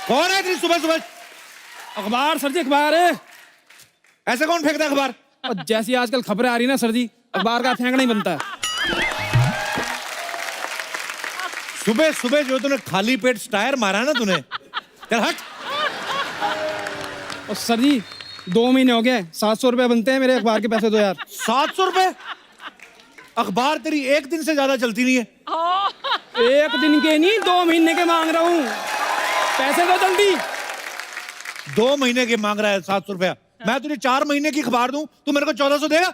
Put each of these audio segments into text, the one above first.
कौन है इतनी सुबह सुबह? अखबार सर जी, अखबार है। ऐसे कौन फेंकता है अखबार? और जैसी आजकल खबरें आ रही ना सर जी, अखबार का फेंकना ही बनता है। सुबह सुबह जो तूने खाली पेट स्टायर मारा ना तूने, चल हट। और सर जी 2 महीने हो गए, 700 रुपए बनते हैं मेरे अखबार के पैसे दो यार। 700 रुपए? अखबार तेरी एक दिन से ज्यादा चलती नहीं है। एक दिन के नहीं, 2 महीने के मांग रहा हूँ, पैसे दो जल्दी। 2 महीने के मांग रहा है 700 रुपया। मैं तुझे 4 महीने की अखबार दूं, तू मेरे को 1400 देगा?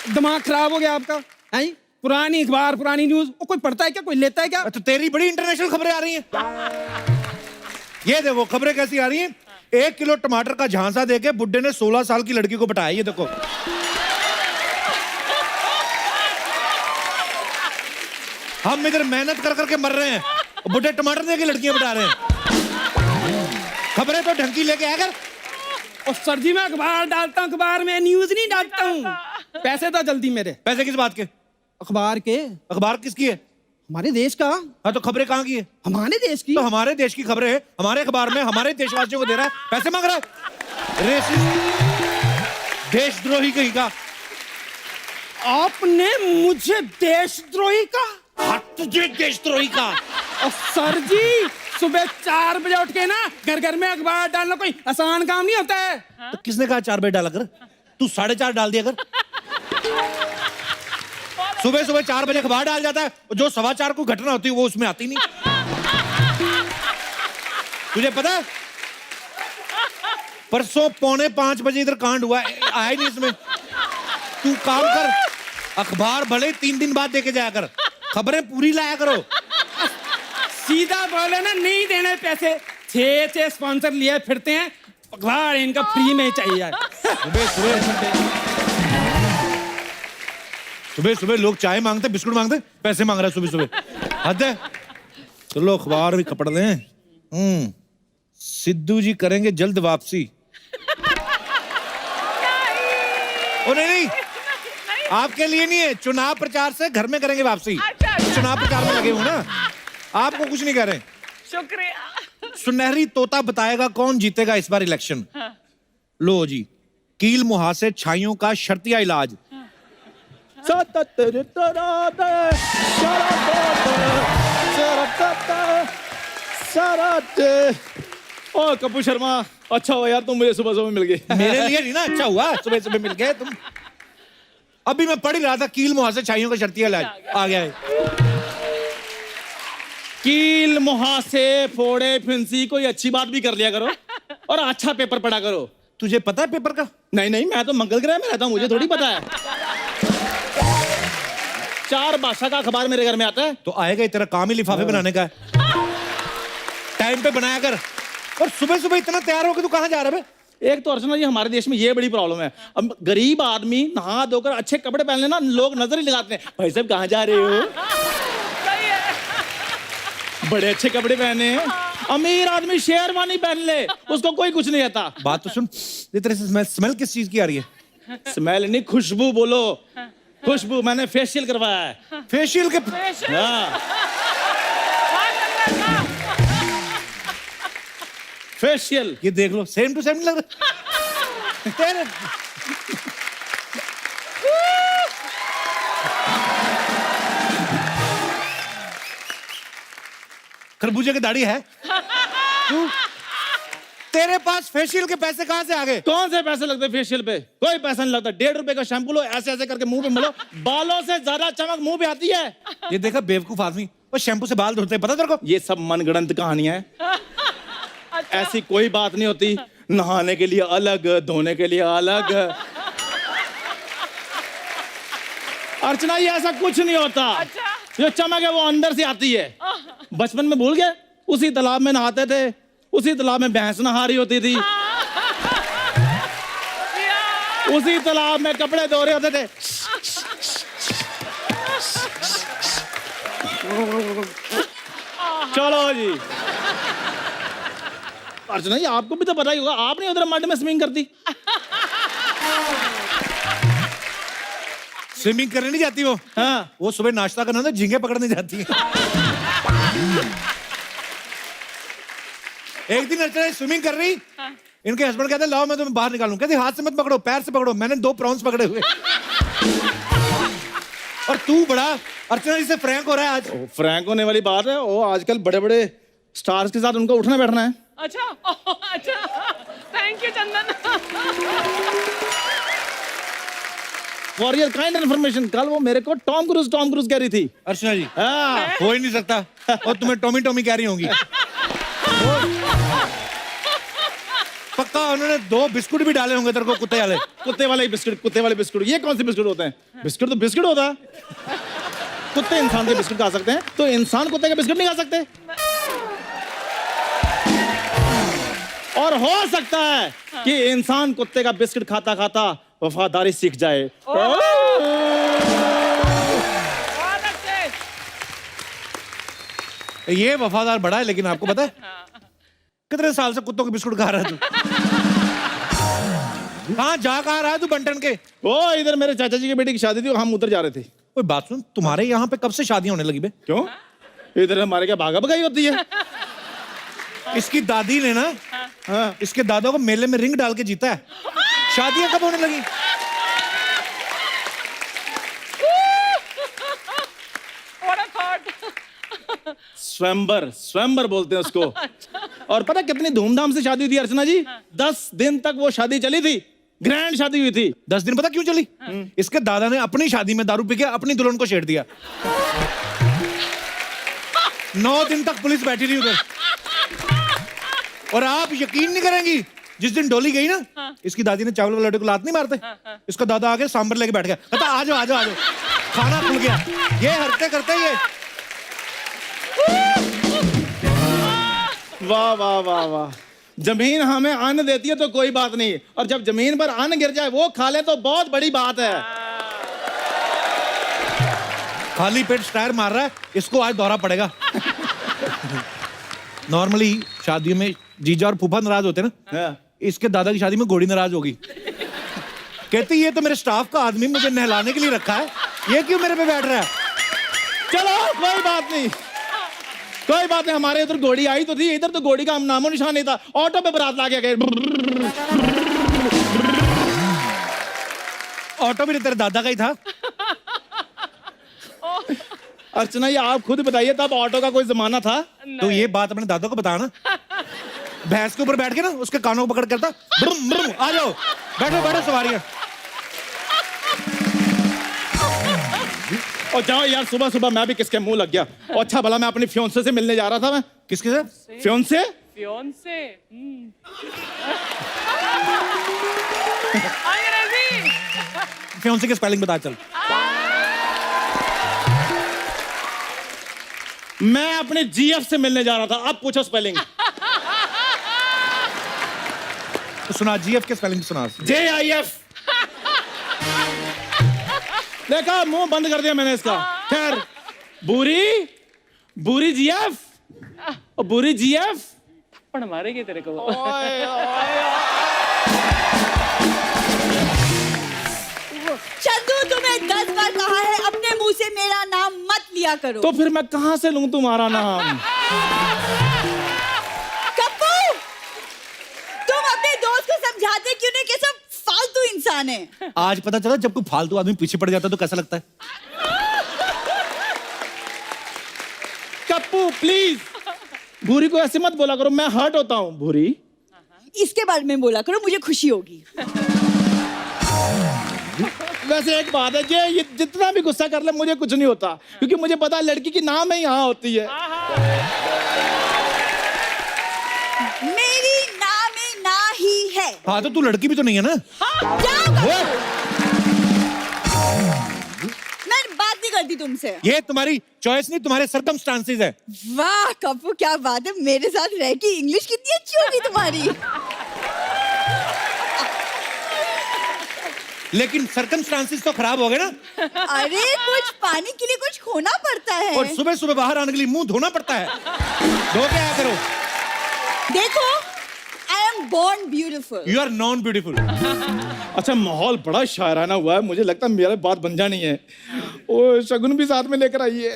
दिमाग खराब हो गया आपका है? पुरानी अखबार, पुरानी न्यूज, वो कोई पढ़ता है क्या, कोई लेता है क्या? तो तेरी बड़ी इंटरनेशनल खबरें आ रही हैं। ये देखो खबरें कैसी आ रही हैं। 1 किलो टमाटर का झांसा देके बुड्ढे ने 16 साल की लड़की को पटाया। ये देखो, हम इधर मेहनत कर करके मर रहे हैं, बुड्ढे टमाटर देके लड़कियां पटा रहे हैं। खबरें तो ढंग की लेके आया कर। और सर जी मैं अखबार डालता हूँ, अखबार में न्यूज नहीं डालता हूँ। पैसे दो जल्दी मेरे। पैसे किस बात के? अखबार के। अखबार किसकी है? हमारे देश का। हाँ तो खबरें कहाँ की है? हमारे देश की। तो हमारे देश की खबरें हमारे अखबार में हमारे देशवासियों को दे रहा है, पैसे मांग रहा है। रेसिस्ट, देशद्रोही कहीं का। आपने मुझे देशद्रोही का? हाँ, तुझे देशद्रोही का। और सर जी सुबह 4 बजे उठ के ना घर घर में अखबार डालना कोई आसान काम नहीं होता है। तो किसने कहा 4 बजे डाला कर? तू 4:30 डाल दिया कर। सुबह सुबह 4 बजे अखबार डाल जाता है, जो 4:15 को घटना होती है वो उसमें आती नहीं। तुझे पता है परसों 4:45 बजे इधर कांड हुआ, आया नहीं इसमें। तू काम कर, अखबार भले 3 दिन बाद देके जाया कर, खबरें पूरी लाया करो। सीधा बोले ना, नहीं देने पैसे। 6 स्पॉन्सर लिए फिरते हैं, अखबार इनका फ्री में चाहिए यार। सुबह सुबह लोग चाय मांगते, बिस्कुट मांगते, पैसे मांग रहा है सुबह सुबह। हद है। चलो अखबार भी खपड़ दें। सिद्धू जी करेंगे जल्द वापसी। ओ नहीं, आपके लिए नहीं है, चुनाव प्रचार से घर में करेंगे वापसी। चुनाव प्रचार में लगे हो ना, आपको कुछ नहीं कह रहे। शुक्रिया। सुनहरी तोता बताएगा कौन जीतेगा इस बार इलेक्शन। लो जी, कील मुहासे छाइयों का शर्तिया इलाज। ओ कपूर शर्मा, अच्छा हुआ यार तुम मुझे सुबह सुबह मिल गए। मेरे लिए नहीं ना, अच्छा हुआ सुबह सुबह मिल गए तुम। अभी मैं पढ़ ही रहा था, कील मुहासे छाइयों का शर्तिया इलाज आ गया है। कील मुहासे फोड़े फिंसी, कोई अच्छी बात भी कर लिया करो और अच्छा पेपर पढ़ा करो। तुझे पता है पेपर का? नहीं नहीं, मैं तो मंगल ग्रह में रहता हूँ, मुझे थोड़ी पता है। 4 भाषा का अखबार मेरे घर में आता है। तो आएगा ही, तेरा काम ही लिफाफे बनाने का है। टाइम पे बनाया कर। और सुबह सुबह इतना तैयार होकर तू कहाँ जा रहा है? एक तो अर्चना जी हमारे देश में ये बड़ी प्रॉब्लम है, अब गरीब आदमी नहा धोकर अच्छे कपड़े पहन लेना, लोग नजर ही लगाते हैं, भाई साहब कहाँ जा रहे हो? बड़े अच्छे कपड़े पहने हैं। अमीर आदमी शेरवानी पहन ले, उसको कोई कुछ नहीं आता। बात तो सुन, ये तेरे से स्मेल किस चीज की आ रही है? स्मेल नहीं, खुशबू बोलो। खुशबू, मैंने फेशियल करवाया है। फेशियल के? हाँ, फेशियल। ये देख लो, सेम टू सेम लग रहा तेरे। खरबूजे की दाढ़ी है तू? तेरे पास फेशियल के पैसे कहां से आ गए? कौन से पैसे लगते फेशियल पे? कोई पैसा नहीं लगता। 1.5 रुपए का शैम्पू लो, ऐसे ऐसे करके मुंह पे मलो, बालों से ज्यादा चमक मुंह पे आती है। ये देखा बेवकूफ आदमी, वो शैम्पू से बाल धोते हैं, पता तेरे को? ये सब मनगढ़ंत कहानियां हैं। ऐसी कोई बात नहीं होती। नहाने के लिए अलग, धोने के लिए अलग। अर्चना ये ऐसा कुछ नहीं होता। जो चमक है वो अंदर से आती है। बचपन में भूल गए, उसी तालाब में नहाते थे, उसी तालाब में भैंस नहा रही होती थी, उसी तालाब में कपड़े धो रहे होते थे। चलो जी। अर्चना जी आपको भी तो पता ही होगा, आपने उधर मड में स्विमिंग कर दी। स्विमिंग करने नहीं जाती वो। हाँ, वो सुबह नाश्ता करना था, झींगे पकड़ने जाती है। एक दिन अर्चना स्विमिंग कर रही, इनके हस्बैंड कहते लाओ मैं तुम्हें बाहर निकालूं, कहते हाथ से मत पकड़ो, पैर से पकड़ो। मैंने 2 प्रॉन्स पकड़े हुए। और तू बड़ा अर्चना जी से फ्रैंक हो रहा है आज। फ्रैंक होने वाली बात है, वो आजकल बड़े बड़े स्टार्स के साथ उनको उठना बैठना है। अच्छा अच्छा, thank you Chandan. For your kind information, कल वो मेरे को टॉम क्रूज कह रही थी। अर्चना जी हाँ। हो ही नहीं सकता, और तुम्हें टॉमी टॉमी कह रही होंगी। पक्का उन्होंने 2 बिस्कुट भी डाले होंगे तेरे को, कुत्ते वाले। कुत्ते वाले बिस्कुट। ये कौन से बिस्कुट होते हैं? बिस्कुट तो बिस्कुट होता है। कुत्ते इंसान के बिस्कुट खा सकते हैं, तो इंसान कुत्ते का बिस्कुट नहीं खा सकते। और हो सकता है कि इंसान कुत्ते का बिस्कुट खाता खाता वफादारी सीख जाए। बहुत अच्छे। ये वफादार बड़ा है, लेकिन आपको पता है कितने साल से कुत्तों के बिस्कुट खा रहा है तू? कहाँ जा कहाँ रहा है तू बंटन के? वो इधर मेरे चाचा जी की बेटी की शादी थी, हम उधर जा रहे थे। कोई बात सुन, तुम्हारे यहाँ पे कब से शादियां होने लगी बे? क्यों? इधर हमारे क्या भागा भगाई होती है? इसकी दादी ने ना, हाँ। इसके दादा को मेले में रिंग डाल के जीता है। शादियां कब होने लगी? What a thought. स्वयंवर बोलते हैं उसको। और पता कितनी धूमधाम से शादी हुई थी अर्चना जी? 10 दिन तक वो शादी चली थी, ग्रैंड शादी हुई थी। 10 दिन पता क्यों चली? इसके दादा ने अपनी शादी में दारू पी के अपनी दुल्हन को छेड़ दिया। 9 दिन तक पुलिस बैठी रही उधर। और आप यकीन नहीं करेंगी, जिस दिन डोली गई ना, इसकी दादी ने चावल वाले को लात नहीं मारते, इसका दादा आके सांबर लेके बैठ गया, कहता आ जाओ आ जाओ आ जाओ, खाना खुल गया। ये हरकतें करते ये। वाह वाह वाह वाह। जमीन हमें अन्न देती है तो कोई बात नहीं, और जब जमीन पर अन्न गिर जाए वो खा ले तो बहुत बड़ी बात है। खाली पेट स्टायर मार रहा है, इसको आज दौरा पड़ेगा। नॉर्मली शादियों में जीजा और फूफा नाराज होते हैं ना, हाँ। इसके दादा की शादी में घोड़ी नाराज होगी। कहती ये तो मेरे स्टाफ का आदमी मुझे नहलाने के लिए रखा है, ये क्यों मेरे पे बैठ रहा है? चलो कोई बात नहीं, कोई बात नहीं। हमारे इधर घोड़ी आई तो थी, इधर तो घोड़ी का नामो निशान नहीं था। ऑटो पे बारात लाके गए। ऑटो भी तेरे दादा का ही था। अर्चना ये आप खुद बताइए, तब ऑटो का कोई जमाना था? तो ये बात अपने दादा को बताना। भैंस के ऊपर बैठ के ना उसके कानों को पकड़ करता, ब्रुम ब्रुम, आ जाओ बैठो बैठो सवारियां। और जाओ यार, सुबह सुबह मैं भी किसके मुंह लग गया। और अच्छा भला मैं अपनी फियोंसे से मिलने जा रहा था। मैं किसके साथ? फियोंसे? फियोंसे। अंग्रेजी। फियोंसे की स्पेलिंग बता चल। मैं अपने जीएफ से मिलने जा रहा था, अब पूछो स्पेलिंग। तो सुना, जीएफ के स्पेलिंग सुना। JIF। देखा, मुंह बंद कर दिया मैंने इसका। खैर, बुरी जीएफ और बुरी जीएफ। पण मारेगी तेरे को। चंदू, तुम्हें 10 बार कहा है अपने मुंह से मेरा नाम मत लिया करो। तो फिर मैं कहां से लूं तुम्हारा नाम? कप्पू, तुम अपने दोस्त को समझाते क्यों नहीं कि सब फालतू इंसान है? आज पता चला जब कोई फालतू आदमी पीछे पड़ जाता है तो कैसा लगता है। कप्पू प्लीज, भूरी को ऐसे मत बोला करो, मैं हर्ट होता हूँ। भूरी, इसके बारे में बोला करो, मुझे खुशी होगी। वैसे एक बात है, ये जितना भी गुस्सा कर ले मुझे कुछ नहीं होता, क्योंकि मुझे पता है लड़की की नाम ही यहाँ होती है। मेरी नाम में ना ही है। हाँ तो तू लड़की भी तो नहीं है ना। जाओ कप्पू। मैं बात नहीं करती तुमसे। ये तुम्हारी चॉइस नहीं, तुम्हारे सर्कमस्टांसेस है। वाह कप्पू, क्या बात है, मेरे साथ रह के इंग्लिश कितनी अच्छी होगी तुम्हारी। लेकिन सर्कमस्टांसेस तो खराब हो गए ना। अरे कुछ पाने के लिए कुछ खोना पड़ता है। और सुबह सुबह बाहर आने के लिए मुंह धोना पड़ता है। धो के आया करो। देखो, I am born beautiful. You are non beautiful. अच्छा, माहौल बड़ा शायराना हुआ है, मुझे लगता है मेरा बात बन जानी है। ओ शगुन भी साथ में लेकर आई है।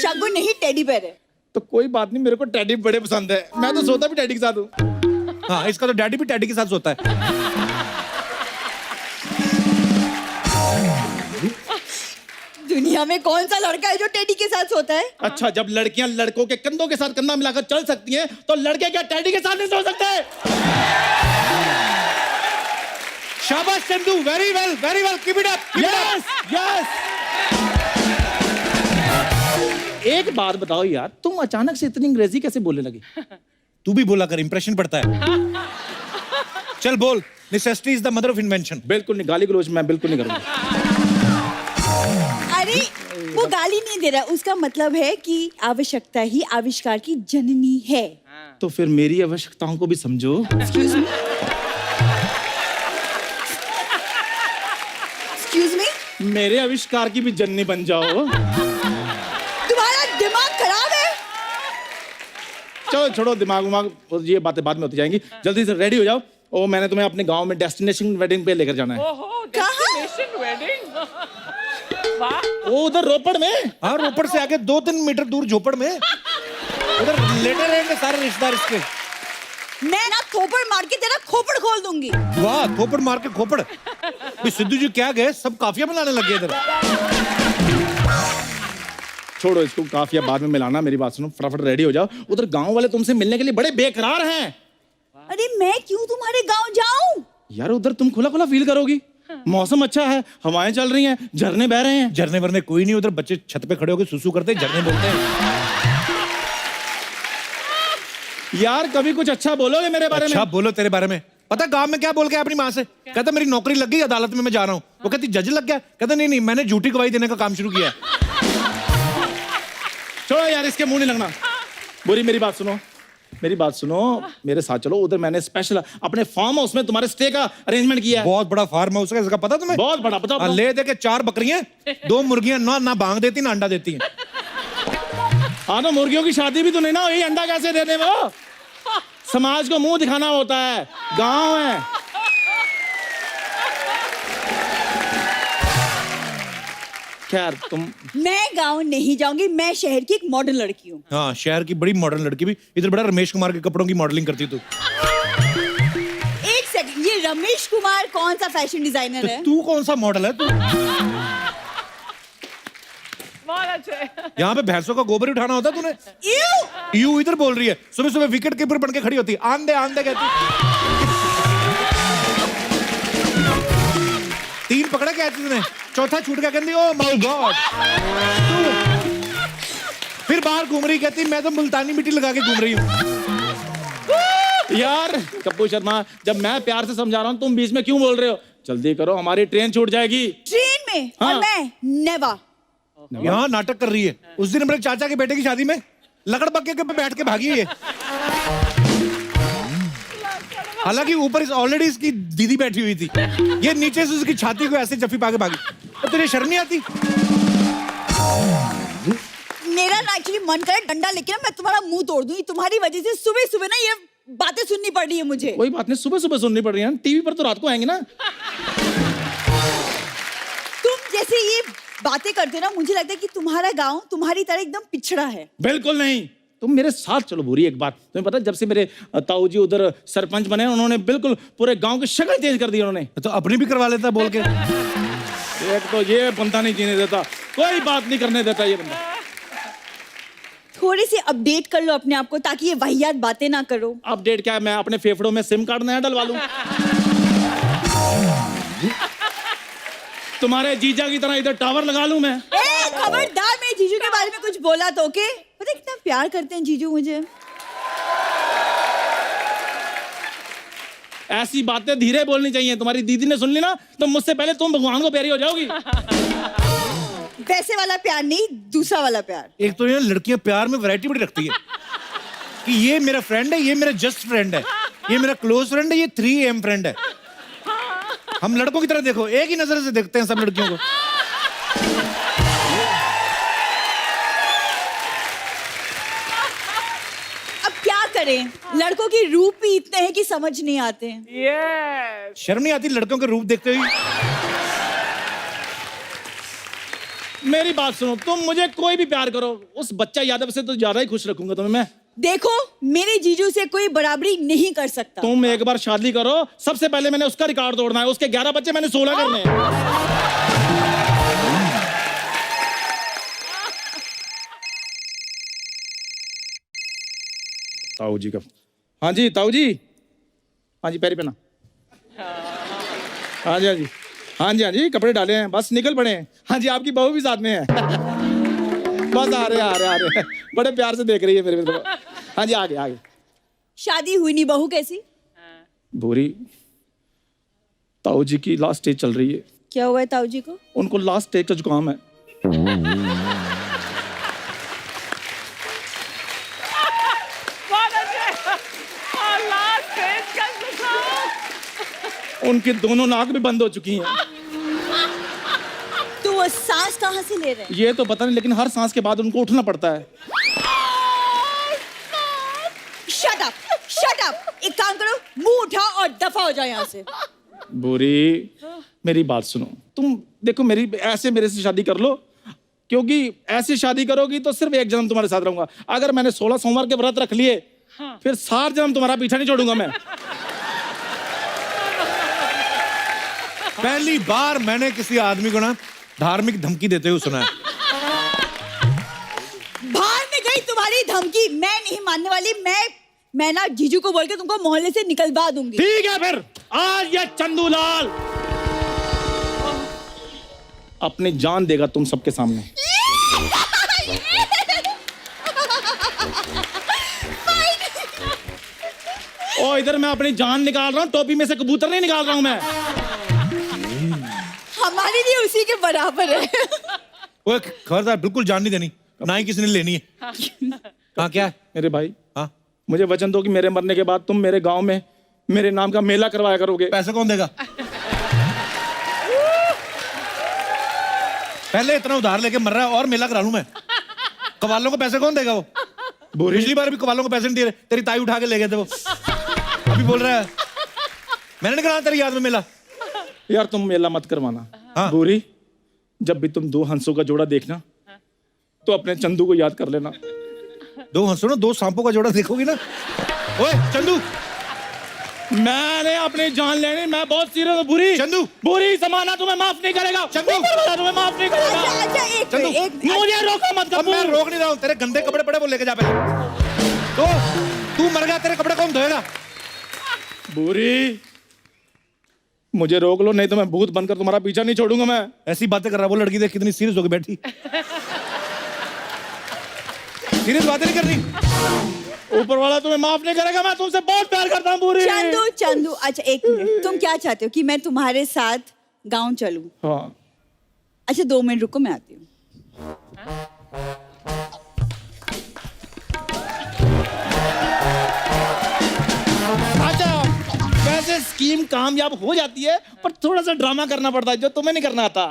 शगुन नहीं, टेडी बेयर है। तो कोई बात नहीं, मेरे को टैडी बड़े पसंद है, मैं तो सोता भी टैडी के साथ हूँ। हाँ, इसका तो डैडी भी टैडी के साथ सोता है। दुनिया में कौन सा लड़का है जो टेडी के साथ सोता है? अच्छा, जब लड़कियां लड़कों के कंधों के साथ कंधा मिलाकर चल सकती हैं, तो लड़के क्या टैडी के साथ नहीं सो सकते? शाबाश Chandu, very well, keep it up. Yes yes. एक बात बताओ यार, तुम अचानक से इतनी अंग्रेजी कैसे बोलने लगी? तू भी बोला कर, इंप्रेशन पड़ता है। चल बोल, necessity is the mother of invention. बिल्कुल नहीं, गाली गलौज मैं बिल्कुल नहीं करूंगा। अरे वो गाली नहीं दे रहा, उसका मतलब है कि आवश्यकता ही आविष्कार की जननी है। तो फिर मेरी आवश्यकताओं को भी समझो। एक्सक्यूज मी, मेरे आविष्कार की भी जननी बन जाओ। तुम्हारा दिमाग खराब है? चलो छोड़ो दिमाग उमाग, ये बातें बाद में होती जाएंगी। जल्दी से रेडी हो जाओ। ओ, मैंने तुम्हें अपने गांव में डेस्टिनेशन वेडिंग पे लेकर जाना है। ओहो, डेस्टिनेशन वेडिंग। वाह। ओ, उधर रोपड़ में। हाँ, रोपड़ से आगे 2-3 मीटर दूर झोपड़ में, उधर लेटे रहेंगे सारे रिश्तेदार इसके। मैं ना थोपड़ मार के तेरा खोपड़ खोल दूंगी। वाह, थोपड़ मार के खोपड़। भी सिद्धू जी क्या गए, सब काफिया बनाने लगे इधर। छोड़ो इसको, काफिया बाद में मिलाना। मेरी बात सुनो, फटाफट रेडी हो जाओ। उधर गांव वाले तुमसे मिलने के लिए बड़े बेकरार हैं। अरे मैं क्यों तुम्हारे गांव जाऊं? यार उधर तुम खुला खुला फील करोगी। मौसम अच्छा है, हवाएं चल रही हैं, झरने बह रहे हैं। झरने वरने कोई नहीं, उधर बच्चे छत पे खड़े होकर सुसु करते हैं, झरने बोलते हैं। यार कभी कुछ अच्छा बोलोगे मेरे बारे अच्छा में? बोलो तेरे बारे में। पता गांव में क्या बोल के अपनी माँ से? कहता मेरी नौकरी लग गई, अदालत में मैं जा रहा हूँ। वो कहती जज लग गया। कहता नहीं, मैंने झूठी गवाही देने का काम शुरू किया है। छोड़ो यार, इसके मुंह नहीं लगना। बुरी मेरी बात सुनो, मेरे साथ चलो। उधर मैंने स्पेशल अपने फार्म हाउस में तुम्हारे स्टे का अरेंजमेंट किया है। बहुत बड़ा फार्म हाउस है, इसका पता तुम्हें? बहुत बड़ा। बताओ हाँ, ले दे के 4 बकरियां, 2 मुर्गियां, ना भांग देती ना अंडा देती हैं। हाँ, तो मुर्गियों की शादी भी तो नहीं ना हुई, अंडा कैसे दे दे वो? समाज को मुंह दिखाना होता है, गांव है। खैर तुम। मैं गांव नहीं जाऊंगी, मैं शहर की एक मॉडर्न लड़की हूँ। हाँ, शहर की बड़ी मॉडर्न लड़की भी। इधर बड़ा रमेश कुमार के कपड़ों की मॉडलिंग करती तू। एक सेकंड, ये रमेश कुमार कौन सा फैशन डिजाइनर है? तू कौन सा मॉडल है तू? बहुत अच्छे। यहाँ पे भैंसों का गोबर उठाना होता है तूने? यू इधर बोल रही है, सुबह सुबह विकेट कीपर बन के खड़ी होती है, आन दे कहती। 3 पकड़ा क्या तूने, चौथा छूट गया, कहती ओ माय गॉड। फिर बाहर घूम रही, कहती मैं तो मुल्तानी मिट्टी लगा के घूम रही हूँ। यार कपूर शर्मा, जब मैं प्यार से समझा रहा हूँ, तुम बीच में क्यों बोल रहे हो? जल्दी करो, हमारी ट्रेन छूट जाएगी। ट्रेन में? हाँ। और मैं नेवा। यहाँ नाटक कर रही है। उस दिन मेरे चाचा के बेटे की शादी में लकड़ पक्के के पे बैठ के भागी है। हालांकि ऊपर ऑलरेडी इसकी दीदी बैठी हुई थी, ये नीचे से उसकी छाती को ऐसे जफ्फी पाके भागी। तो तुझे शर्म नहीं आती? मेरा ना एक्चुअली मन करे डंडा लेके ना मैं तुम्हारा मुंह तोड़ दूंगी। तुम्हारी वजह से सुबह सुबह ना ये बातें सुननी पड़ रही है मुझे। कोई बात नहीं, सुबह सुबह सुननी पड़ रही है, टीवी पर तो रात को आएंगे ना। तुम जैसे ये बातें करते हो ना, मुझे लगता है कि तुम्हारा गांव तुम्हारी तरह एकदम पिछड़ा है। बिल्कुल नहीं, तुम मेरे साथ चलो। बुरी एक बात तुम्हें पता है, जब से मेरे ताऊ जी उधर सरपंच बने, उन्होंने बिल्कुल पूरे गांव की शक्ल चेंज कर दी उन्होंने। तो अपनी भी करवा लेता बोल के। एक तो ये बंदा नहीं जीने देता, कोई बात नहीं करने देता ये बंदा। थोड़ी सी अपडेट कर लो अपने आप को, ताकि ये वाहियात बातें ना करो। अपडेट क्या है, मैं अपने फेफड़ों में सिम कार्ड नया डलवा लूं। तुम्हारे जीजा की तरह इधर टावर लगा लूं मैं। खबरदार, मैं जीजू के बारे में कुछ बोला तो ओके? पता है कितना प्यार करते हैं जीजू मुझे। ऐसी बातें धीरे बोलनी चाहिए। तुम्हारी दीदी ने सुन ली ना, तो मुझसे पहले तुम भगवान को प्यारी हो जाओगी। वैसे वाला प्यार नहीं, दूसरा वाला प्यार। एक तो ये लड़कियां प्यार में वैरायटी बड़ी रखती है कि ये मेरा फ्रेंड है, ये मेरा जस्ट फ्रेंड है, ये मेरा क्लोज फ्रेंड है, ये 3M फ्रेंड है। हम लड़कों की तरह देखो, एक ही नजर से देखते हैं सब लड़कियों को। अब क्या करें, लड़कों की रूप भी इतने हैं कि समझ नहीं आते हैं। Yes. शर्म नहीं आती लड़कों के रूप देखते हुए? मेरी बात सुनो, तुम मुझे कोई भी प्यार करो, उस बच्चा यादव से तो ज्यादा ही खुश रखूंगा तुम्हें मैं। देखो मेरे जीजू से कोई बराबरी नहीं कर सकता। तुम एक बार शादी करो, सबसे पहले मैंने उसका रिकॉर्ड तोड़ना है। उसके 11 बच्चे, मैंने 16 करने हैं। ताऊ जी का, हाँ जी ताऊ जी, हाँ जी पैरी पहना, हाँ जी हाँ जी हाँ जी हाँ जी, कपड़े डाले हैं, बस निकल पड़े हैं। हाँ जी, आपकी बहू भी साथ में है। बस आ रहे, बड़े प्यार से देख रही है मेरे को। हाँ जी, आगे आगे। शादी हुई नहीं, बहू कैसी? भूरी, ताऊ जी की लास्ट स्टेज चल रही है। क्या हुआ है ताऊ जी को? उनको लास्ट स्टेज का जुकाम है। बहुत अच्छे। लास्ट स्टेज का जुकाम। उनकी दोनों नाक भी बंद हो चुकी हैं। तो वो सांस कहाँ से ले रहे हैं? ये तो पता नहीं, लेकिन हर सांस के बाद उनको उठना पड़ता है। Shut up, shut up. एक काम करो, मुंह उठाओ और दफा हो जाओ यहाँ से। बुरी, मेरी बात सुनो, तुम देखो मेरी ऐसे मेरे से शादी कर लो, क्योंकि ऐसे शादी करोगी तो सिर्फ एक जन्म तुम्हारे साथ रहूंगा। अगर मैंने 16 सोमवार के व्रत रख लिए, फिर 7 जन्म तुम्हारा पीछा नहीं छोड़ूंगा मैं। पहली बार मैंने किसी आदमी को ना धार्मिक धमकी देते हुए सुना है। बाहर में गई तुम्हारी धमकी, मैं नहीं मानने वाली। मैं ना जीजू को बोल के तुमको मोहल्ले से निकलवा दूंगी। ठीक है, फिर आज ये चंदूलाल अपनी जान देगा तुम सबके सामने। ओ इधर मैं अपनी जान निकाल रहा हूँ, टोपी में से कबूतर नहीं निकाल रहा हूँ मैं। हमारे लिए उसी के बराबर है। ओए खबरदार, बिल्कुल जान नहीं देनी, ना ही किसी ने लेनी है। कहाँ क्या है? मेरे भाई, हाँ, मुझे वचन दो कि मेरे मरने के बाद तुम मेरे गांव में मेरे नाम का मेला करवाया करोगे। पैसे कौन देगा? पहले इतना उधार लेके मर रहा है और मेला करा लूं मैं? कवालों को पैसे कौन देगा? वो पिछली बार भी कवालों को पैसे नहीं दे रहे, तेरी ताई उठा के ले गए थे वो। अभी बोल रहा है मैंने नहीं करा तेरी याद में मेला। यार तुम मेला मत करवाना। हाँ। बुरी, जब भी तुम 2 हंसों का जोड़ा देखना तो अपने चंदू को याद कर लेना। 2 हंसों ना 2 सांपों का जोड़ा देखोगी ना। ओए चंदू, मैंने अपनी जान लेनी, मैं बहुत सीरियस हूँ। बुरी चंदू, बुरी जमाना तुम्हें माफ नहीं करेगा। चंदू, तुम्हें माफ नहीं करेगा। अच्छा एक चंदू, मिनट, एक मुझे रोको मत अब मैं कपूर। रोक नहीं रहा हूँ। तेरे गंदे कपड़े पड़े, वो लेके जा पहले। तो तू मर गया, तेरे कपड़े कौन धोएगा? बुरी, मुझे रोक लो, नहीं तो मैं भूत बनकर तुम्हारा पीछा नहीं छोड़ूंगा मैं। ऐसी बातें कर रहा, वो लड़की देख कितनी सीरियस होकर बैठी। सीरियस बातें नहीं करनी। ऊपर वाला तुम्हें माफ नहीं करेगा। मैं तुमसे बहुत प्यार करता हूँ बुरी। चंदू, अच्छा एक मिनट, तुम क्या चाहते हो कि मैं तुम्हारे साथ गांव चलूं? हाँ, अच्छा 2 मिनट रुको, मैं आती हूँ। अच्छा वैसे स्कीम कामयाब हो जाती है, पर थोड़ा सा ड्रामा करना पड़ता है जो तुम्हें नहीं करना आता।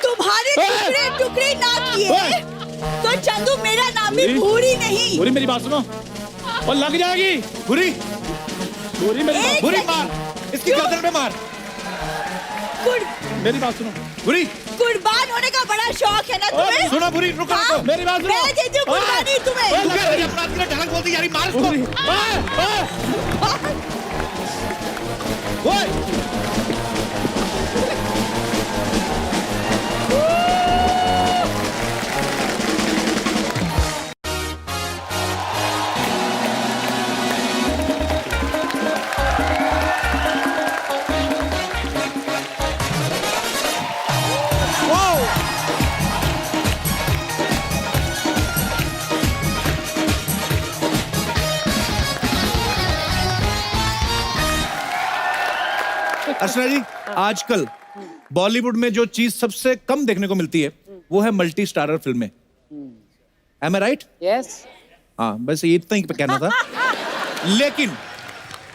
तुम्हारे टुकड़े टुकड़े ना किए तो चंदू मेरा नाम भी भूरी नहीं। बुरी मेरी बात सुनो, और लग जाएगी। बुरी, बुरी मेरी बात, बुरी मार, इसकी गर्दन पे मार। मेरी बात सुनो। बुरी, कुर्बान होने का बड़ा शौक है ना तुम्हें? सुना बुरी, रुको हाँ? रुको। मेरी बात सुनो। मैं देती हूँ कुर्बानी तुम्हें। तू क्या तेरी अपराध के लिए ढलक बोलती यारी? मार इसको। ओए अर्चना जी, आजकल बॉलीवुड में जो चीज सबसे कम देखने को मिलती है वो है मल्टी स्टारर फिल्में। Am I right? Yes. हाँ, बस ये इतना ही कहना था। लेकिन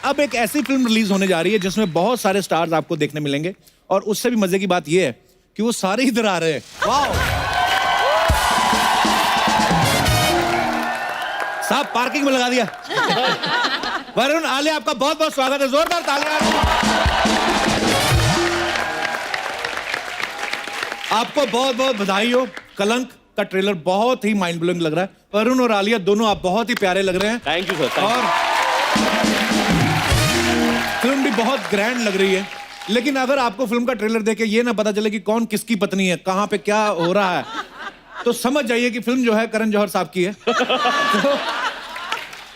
अब एक ऐसी फिल्म रिलीज होने जा रही है जिसमें बहुत सारे स्टार्स आपको देखने मिलेंगे, और उससे भी मजे की बात यह है कि वो सारे इधर आ रहे हैं। वाह साहब, पार्किंग में लगा दिया। वरुण आलिया, आपका बहुत बहुत स्वागत है, जोरदार तालियां। आपको बहुत बहुत बधाई हो। कलंक का ट्रेलर बहुत ही माइंड ब्लोइंग लग रहा है। वरुण और आलिया दोनों आप बहुत ही प्यारे लग रहे हैं। Thank you sir. और फिल्म भी बहुत ग्रैंड लग रही है। लेकिन अगर आपको फिल्म का ट्रेलर देख के ये ना पता चले कि कौन किसकी पत्नी है, कहाँ पे क्या हो रहा है, तो समझ जाइए कि फिल्म जो है करण जौहर साहब की है।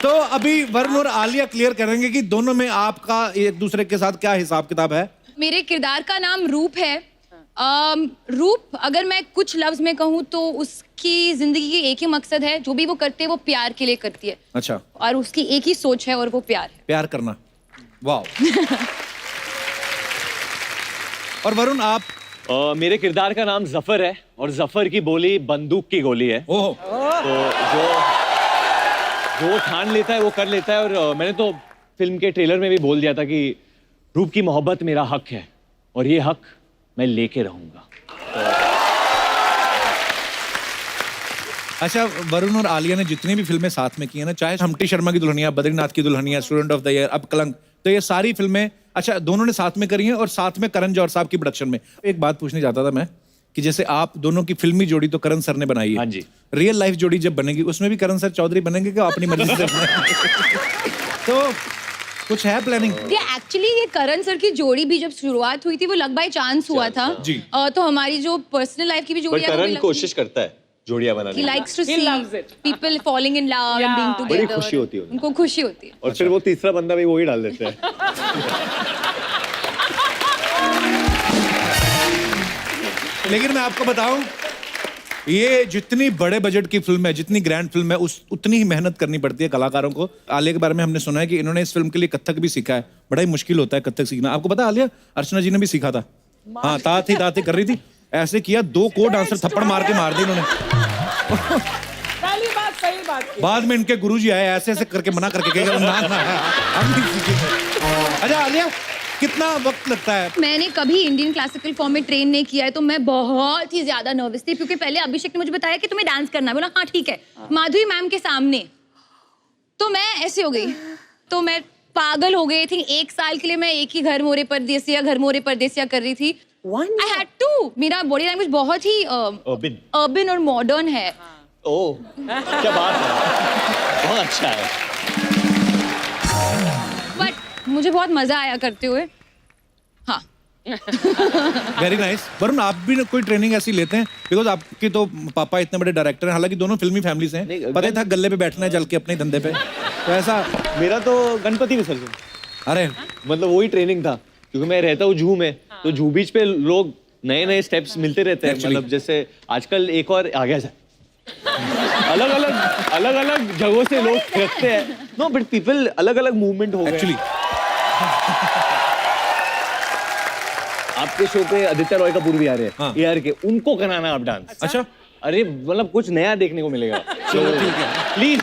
तो अभी वरुण और आलिया क्लियर करेंगे कि दोनों में आपका एक दूसरे के साथ क्या हिसाब किताब है। मेरे किरदार का नाम रूप है। रूप अगर मैं कुछ लफ्ज में कहूँ तो उसकी जिंदगी की एक ही मकसद है, जो भी वो करती है वो प्यार के लिए करती है। अच्छा। और उसकी एक ही सोच है और वो प्यार है। प्यार करना। वाह। और वरुण आप? मेरे किरदार का नाम जफर है और जफर की बोली बंदूक की गोली है। ओह। तो जो ठान लेता है वो कर लेता है। और मैंने तो फिल्म के ट्रेलर में भी बोल दिया था कि रूप की मोहब्बत मेरा हक है और ये हक मैं लेके रहूंगा। अच्छा, वरुण और आलिया ने जितनी भी फिल्में साथ में की है ना, चाहे हम्टी शर्मा की दुल्हनिया, बद्रीनाथ की Dulhania, student of the year, अब कलंक, तो ये सारी फिल्में अच्छा दोनों ने साथ में करी हैं और साथ में करण जौहर साहब की प्रोडक्शन में। एक बात पूछने चाहता था मैं कि जैसे आप दोनों की फिल्मी जोड़ी तो करण सर ने बनाई है। हाँ जी। रियल लाइफ जोड़ी जब बनेगी उसमें भी करण सर चौधरी बनेंगे कि अपनी मर्जी से तो कुछ है प्लानिंग? ये एक्चुअली ये करण सर की जोड़ी भी जब शुरुआत हुई थी वो लक बाय चांस हुआ था। जी। तो हमारी जो पर्सनल लाइफ की भी जोड़ी पर करण कोशिश करता है जोड़ियां बनाने He की। likes to He see loves it. people falling in love and being Yeah. together. बड़ी खुशी होती है उन्हें। उनको खुशी होती है। और फिर वो तीसरा बंदा भी वो ही डाल देते हैं। लेकिन मैं आपको बताऊं, ये जितनी बड़े बजट की फिल्म है, जितनी ग्रैंड फिल्म है, उतनी ही मेहनत करनी पड़ती है कलाकारों को। आलिया के बारे में हमने सुना है कि इन्होंने इस फिल्म के लिए कथक भी सीखा है। बड़ा ही मुश्किल होता है कथक सीखना। आपको पता है आलिया, अर्चना जी ने भी सीखा था। हाँ, ताती कर रही थी, ऐसे किया, 2 को डांसर थप्पड़ मार के मार दी इन्होंने। पहली बात सही बात की। बाद में इनके गुरुजी आए, ऐसे ऐसे करके मना करके कहे ना हम नहीं सीखेंगे। अच्छा आलिया, कितना वक्त लगता है? मैंने कभी इंडियन क्लासिकल फॉर्म में ट्रेन नहीं किया है, तो मैं बहुत ही ज्यादा नर्वस थी क्योंकि पहले अभिषेक ने मुझे बताया कि तुम्हें डांस करना है। बोला हाँ ठीक है, माधुरी मैम के सामने। तो मैं ऐसे हो गई, तो मैं पागल हो गई थी। 1 साल के लिए मैं एक ही घर मोरे परदेसिया कर रही थी। I had to। मेरा बॉडी लैंग्वेज बहुत ही अर्बन और मॉडर्न है। ओह, क्या बात है, बहुत अच्छा है। बट मुझे बहुत मजा आया करते हुए। हाँ। Very nice. वरुण, आप भी कोई ट्रेनिंग ऐसी लेते हैं? बिकॉज आपके तो पापा इतने बड़े डायरेक्टर हैं, हालांकि दोनों फिल्मी फैमिली से हैं। पता था गले पे बैठना है जल के अपने धंधे पे, तो ऐसा। मेरा तो गणपति विसर्जन, अरे मतलब वही ट्रेनिंग था, क्योंकि मैं रहता हूँ जू में, तो जू बीच पे लोग नए नए स्टेप्स मिलते रहते हैं। मतलब जैसे आजकल एक और आ गया है, अलग अलग जगहों से लोग रखते हैं। नो बट पीपल अलग अलग मूवमेंट हो गए एक्चुअली। आपके शो पे आदित्य रॉय कपूर भी आ रहे हैं। हाँ। AR के, उनको कराना आप डांस। अच्छा। अरे मतलब कुछ नया देखने को मिलेगा। चलो ठीक है, प्लीज।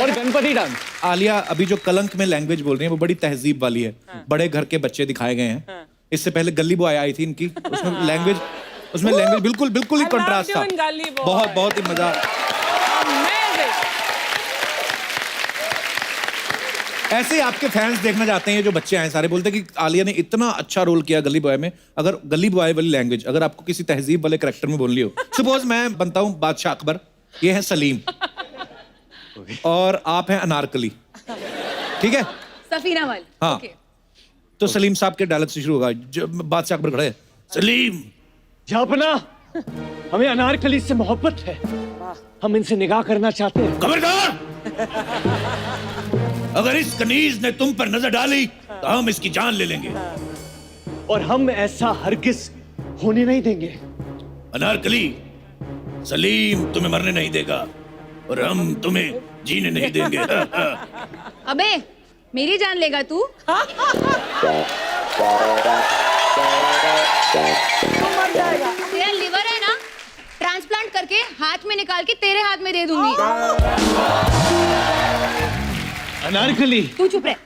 और गणपति डांस। आलिया अभी जो कलंक में लैंग्वेज बोल रही है वो बड़ी तहजीब वाली है। बड़े घर के बच्चे दिखाए गए हैं। इससे पहले गली बॉय आई थी इनकी, उसमें लैंग्वेज बिल्कुल ही I contrast loved you in था। Gully Boy. बहुत ही मजा। Amazing. ऐसे ही आपके फैंस देखना चाहते हैं, जो बच्चे आए सारे बोलते हैं कि आलिया ने इतना अच्छा रोल किया गली बॉय में। अगर गली बॉय वाली लैंग्वेज अगर आपको किसी तहजीब वाले कैरेक्टर में बोलनी हो, सपोज मैं बनता हूँ बादशाह अकबर, ये है सलीम और आप हैं अनारकली, ठीक है? सफीना वाल। हाँ। Okay. तो सलीम साहब के डायलॉग से शुरू होगा। जब बादशाह अकबर खड़े हैं, सलीम जापना, हमें अनारकली से मोहब्बत है, हम इनसे निकाह करना चाहते हैं। खबरदार, अगर इस कनीज ने तुम पर नजर डाली तो हम इसकी जान ले लेंगे। और हम ऐसा हरगिज होने नहीं देंगे। अनारकली, सलीम तुम्हें मरने नहीं देगा और हम तुम्हें जीने नहीं देंगे। अबे मेरी जान लेगा तू? तेरा लिवर है ना, ट्रांसप्लांट करके हाथ में निकाल के तेरे हाथ में दे दूंगी। अनारकली, तू चुप रह।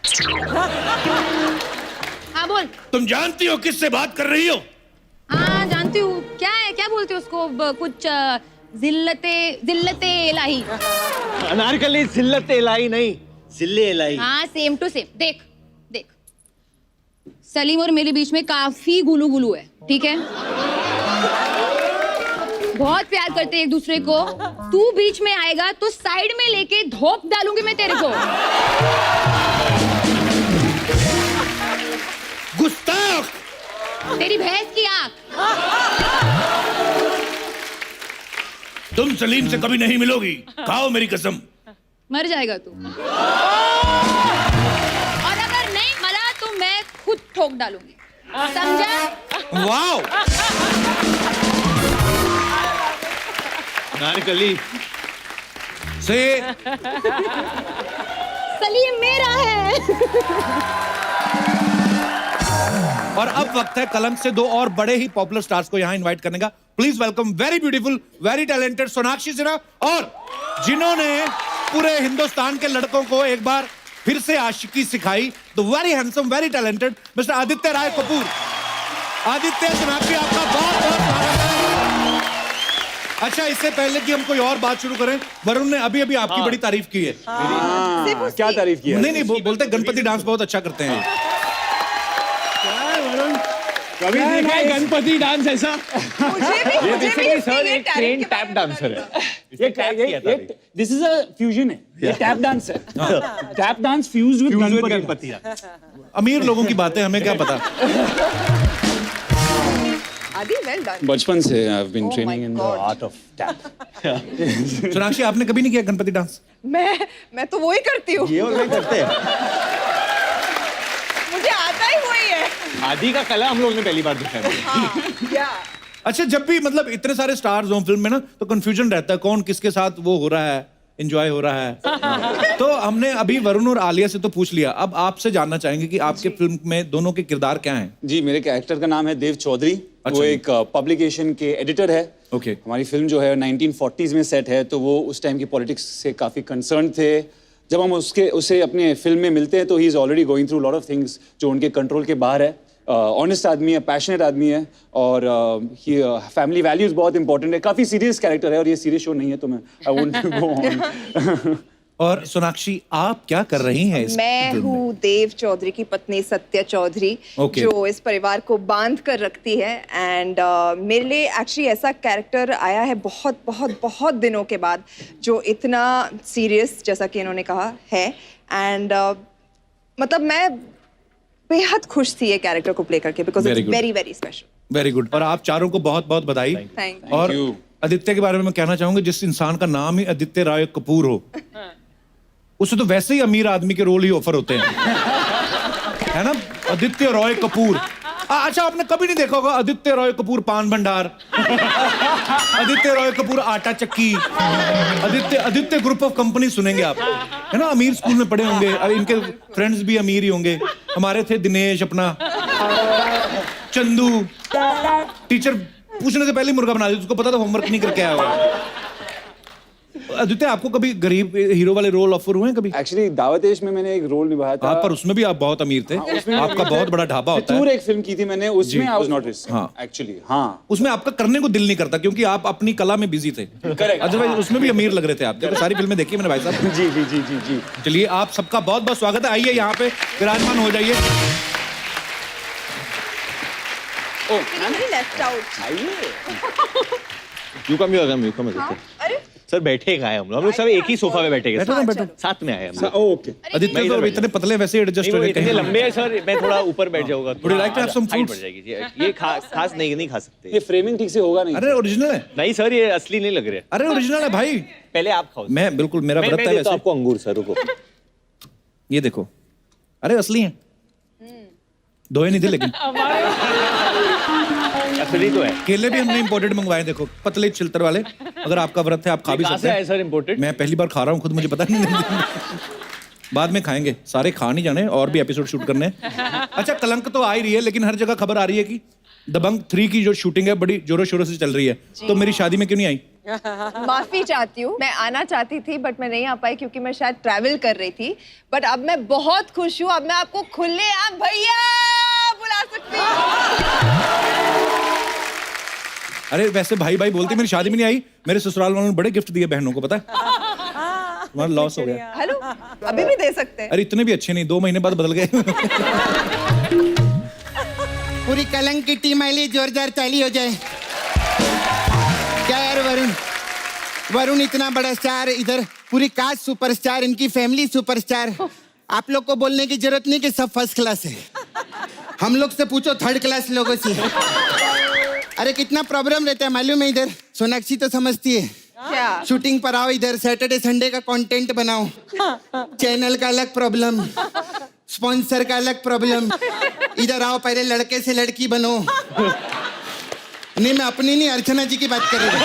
हाँ बोल। तुम जानती हो किससे बात कर रही हो? हाँ जानती हूँ। क्या है, क्या बोलते हो उसको? कुछ जिल्लते इलाही। अनारकली जिल्लत इलाही नहीं, जिल्ले इलाही। हाँ सेम टू सेम। देख सलीम और मेरे बीच में काफी गुलू गुलू है, ठीक है? बहुत प्यार करते हैं एक दूसरे को। तू बीच में आएगा तो साइड में लेके धोप डालूंगी मैं तेरे को। गुस्ताख। तेरी भैंस की आंख। तुम सलीम से कभी नहीं मिलोगी, खाओ मेरी कसम। मर जाएगा तू। और अगर नहीं मरा तो मैं खुद ठोक डालूंगी, समझा? वाओ। नारकली से सलीम मेरा है। और अब वक्त है कलंक से दो और बड़े ही पॉपुलर स्टार्स को यहाँ इनवाइट करने का। Please welcome very beautiful, very talented Sonakshi Sinha, और जिन्होंने पूरे हिंदुस्तान के लड़कों को एक बार फिर से आशिकी सिखाई, the very handsome, very talented mister Aditya Roy Kapur. Aditya, Sonakshi, आपका बहुत बहुत स्वागत है। अच्छा, इससे पहले कि हम कोई और बात शुरू करें, वरुण ने अभी अभी आपकी बड़ी तारीफ की है। क्या तारीफ की है? नहीं, बोलते गणपति डांस बहुत अच्छा करते हैं। कभी देखा है गणपति डांस ऐसा? मुझे भी सर एक ट्रेन टैप डांसर है। ये दिस इज अ फ्यूजन है, ये टैप डांस है। Tap dance fuse with Ganpati. अमीर लोगों की बातें हमें क्या पता। आदि वेल डन। बचपन से I have been training in the art of tap. Sonakshi, आपने कभी नहीं किया गणपति डांस? मैं तो वो ही करती हूँ। ये और नहीं करते हैं। मुझे आता ही वही है। आदि का कला हम लोग ने पहली बार देखा है। क्या? अच्छा, जब भी मतलब इतने सारे स्टार्स हो फिल्म में ना, तो कंफ्यूजन रहता है कौन किसके साथ वो हो रहा है, एंजॉय हो रहा है। तो हमने अभी वरुण और आलिया से तो पूछ लिया, अब आपसे जानना चाहेंगे कि आपके फिल्म में दोनों के किरदार क्या हैं? जी, मेरे कैरेक्टर का नाम है देव चौधरी। अच्छा। वो एक पब्लिकेशन के एडिटर है। ओके। हमारी फिल्म जो है 1940s में सेट है, तो वो उस टाइम की पॉलिटिक्स से काफी कंसर्न थे। जब हम उसे अपने फिल्म में मिलते हैं तो he is already going through lot of things जो उनके कंट्रोल के बाहर है। ऑनेस्ट आदमी है, पैशनेट आदमी है, और फैमिली वैल्यूज बहुत इंपॉर्टेंट है। काफी सीरियस कैरेक्टर है, और ये सीरियस शो नहीं है तो मैं आई वोंट गो ऑन। और सोनाक्षी, आप क्या कर रही हैं इस मैं फिल्म में? हूँ देव चौधरी की पत्नी सत्या चौधरी, Okay. जो इस परिवार को बांध कर रखती है। एंड मेरे लिए एक्चुअली ऐसा कैरेक्टर आया है बहुत बहुत बहुत दिनों के बाद, जो इतना सीरियस, जैसा कि इन्होंने कहा है। एंड मतलब मैं बेहद खुश थी ये कैरेक्टर को प्ले करके, because Very it's good. Very very special. Very good. और आप चारों को बहुत बहुत बधाई। Thank you. और you. आदित्य के बारे में मैं कहना चाहूंगा, जिस इंसान का नाम ही आदित्य राय कपूर हो, उसे तो वैसे ही अमीर आदमी के रोल ही ऑफर होते हैं, है ना? आदित्य रॉय कपूर। अच्छा, आपने कभी नहीं देखा होगा आदित्य रॉय कपूर पान भंडार, आदित्य रॉय कपूर आटा चक्की, आदित्य ग्रुप ऑफ कंपनी सुनेंगे आप, है ना? अमीर स्कूल में पढ़े होंगे, अब इनके फ्रेंड्स भी अमीर ही होंगे। हमारे थे दिनेश, अपना चंदू, टीचर पूछने से पहले ही मुर्गा बना दिया, उसको पता था होमवर्क नहीं करके आया होगा। आदित्य, आपको कभी गरीब हीरो वाले रोल ऑफर हुए हैं कभी? एक्चुअली दावतेश में मैंने एक रोल निभाया था। आप, पर उसमें भी आप बहुत अमीर थे, आपका बहुत बड़ा ढाबा होता फितूर है। एक फिल्म की थी मैंने, उसमें आई वाज नॉट हाँ। एक्चुअली। हाँ, उसमें आपका करने को दिल नहीं करता क्योंकि आप अपनी कला में बिजी थे। अदरवाइज उसमें भी अमीर लग रहे थे आप। देखो, सारी फिल्में देखी मैंने भाई साहब। जी जी जी जी जी। चलिए, आप सबका बहुत बहुत स्वागत है। आइए यहाँ पे विराजमान हो जाइए। Left out. यू कम अरे सर, बैठे कहाँ हैं हम लोग सब एक ही सोफा पे बैठे बैठो ना, बैठो। साथ में आए हम लोग। ओके। आदित्य मैं तो इधर इतने पतले वैसे एडजस्ट हो नहीं, वो गए इतने लंबे हैं सर, मैं थोड़ा ऊपर बैठ जाऊंगा। Would you like to have some height fruits? बढ़ जाएगी। ये खास नहीं खा सकते। ये फ्रेमिंग ठीक से होगा नहीं। अरे ओरिजिनल है। नहीं सर, ये असली नहीं लग रहे। अरे ओरिजिनल है भाई। पहले आप खाओ। मैं बिल्कुल, मेरा मैं व्रत है देता वैसे। हूं आपको अंगूर सर, रुको। ये देखो, अरे असली है, धोए नहीं थे लेकिन। असली तो है। केले भी हमने इंपोर्टेड मंगवाए, देखो पतले छिलतर वाले। अगर आपका व्रत है आप खा भी कहाँ सकते से आए हैं। Sir imported? मैं पहली बार खा रहा हूँ खुद, मुझे पता नहीं। बाद में खाएंगे, सारे खा नहीं जाने, और भी एपिसोड शूट करने हैं। अच्छा, कलंक तो आ ही रही है, लेकिन हर जगह खबर आ रही है कि दबंग 3 की जो शूटिंग है बड़ी जोरों शोरों से चल रही है, तो मेरी शादी में क्यों नहीं आई? माफी चाहती हूँ, मैं आना चाहती थी बट मैं नहीं आ पाई क्योंकि मैं शायद ट्रैवल कर रही थी। बट अब मैं बहुत खुश हूँ, अब मैं आपको खुलेआम भैया बुला सकती हूँ। अरे वैसे भाई भाई बोलती, मेरी शादी में नहीं आई। मेरे ससुराल वालों ने बड़े गिफ्ट दिए बहनों को, पता है? तुम्हारा लॉस हो गया। हेलो, अभी भी दे सकते हैं। अरे इतने भी अच्छे नहीं, 2 महीने बाद बदल गए। पूरी कलंक की टीम आईली, जोरदार ताली हो जाए। वरुण इतना बड़ा स्टार, इधर पूरी कास्ट सुपरस्टार, इनकी फैमिली सुपरस्टार। आप लोग को बोलने की जरूरत नहीं कि सब फर्स्ट क्लास है। हम लोग से पूछो थर्ड क्लास लोगों से। अरे कितना प्रॉब्लम रहता है मालूम है इधर। सोनाक्षी तो समझती है। क्या? शूटिंग पर आओ इधर, सैटरडे संडे का कंटेंट बनाओ, चैनल का अलग प्रॉब्लम, स्पॉन्सर का अलग प्रॉब्लम। इधर आओ पहले लड़के से लड़की बनो। नहीं मैं अपनी नहीं, अर्चना जी की बात कर रही हूँ।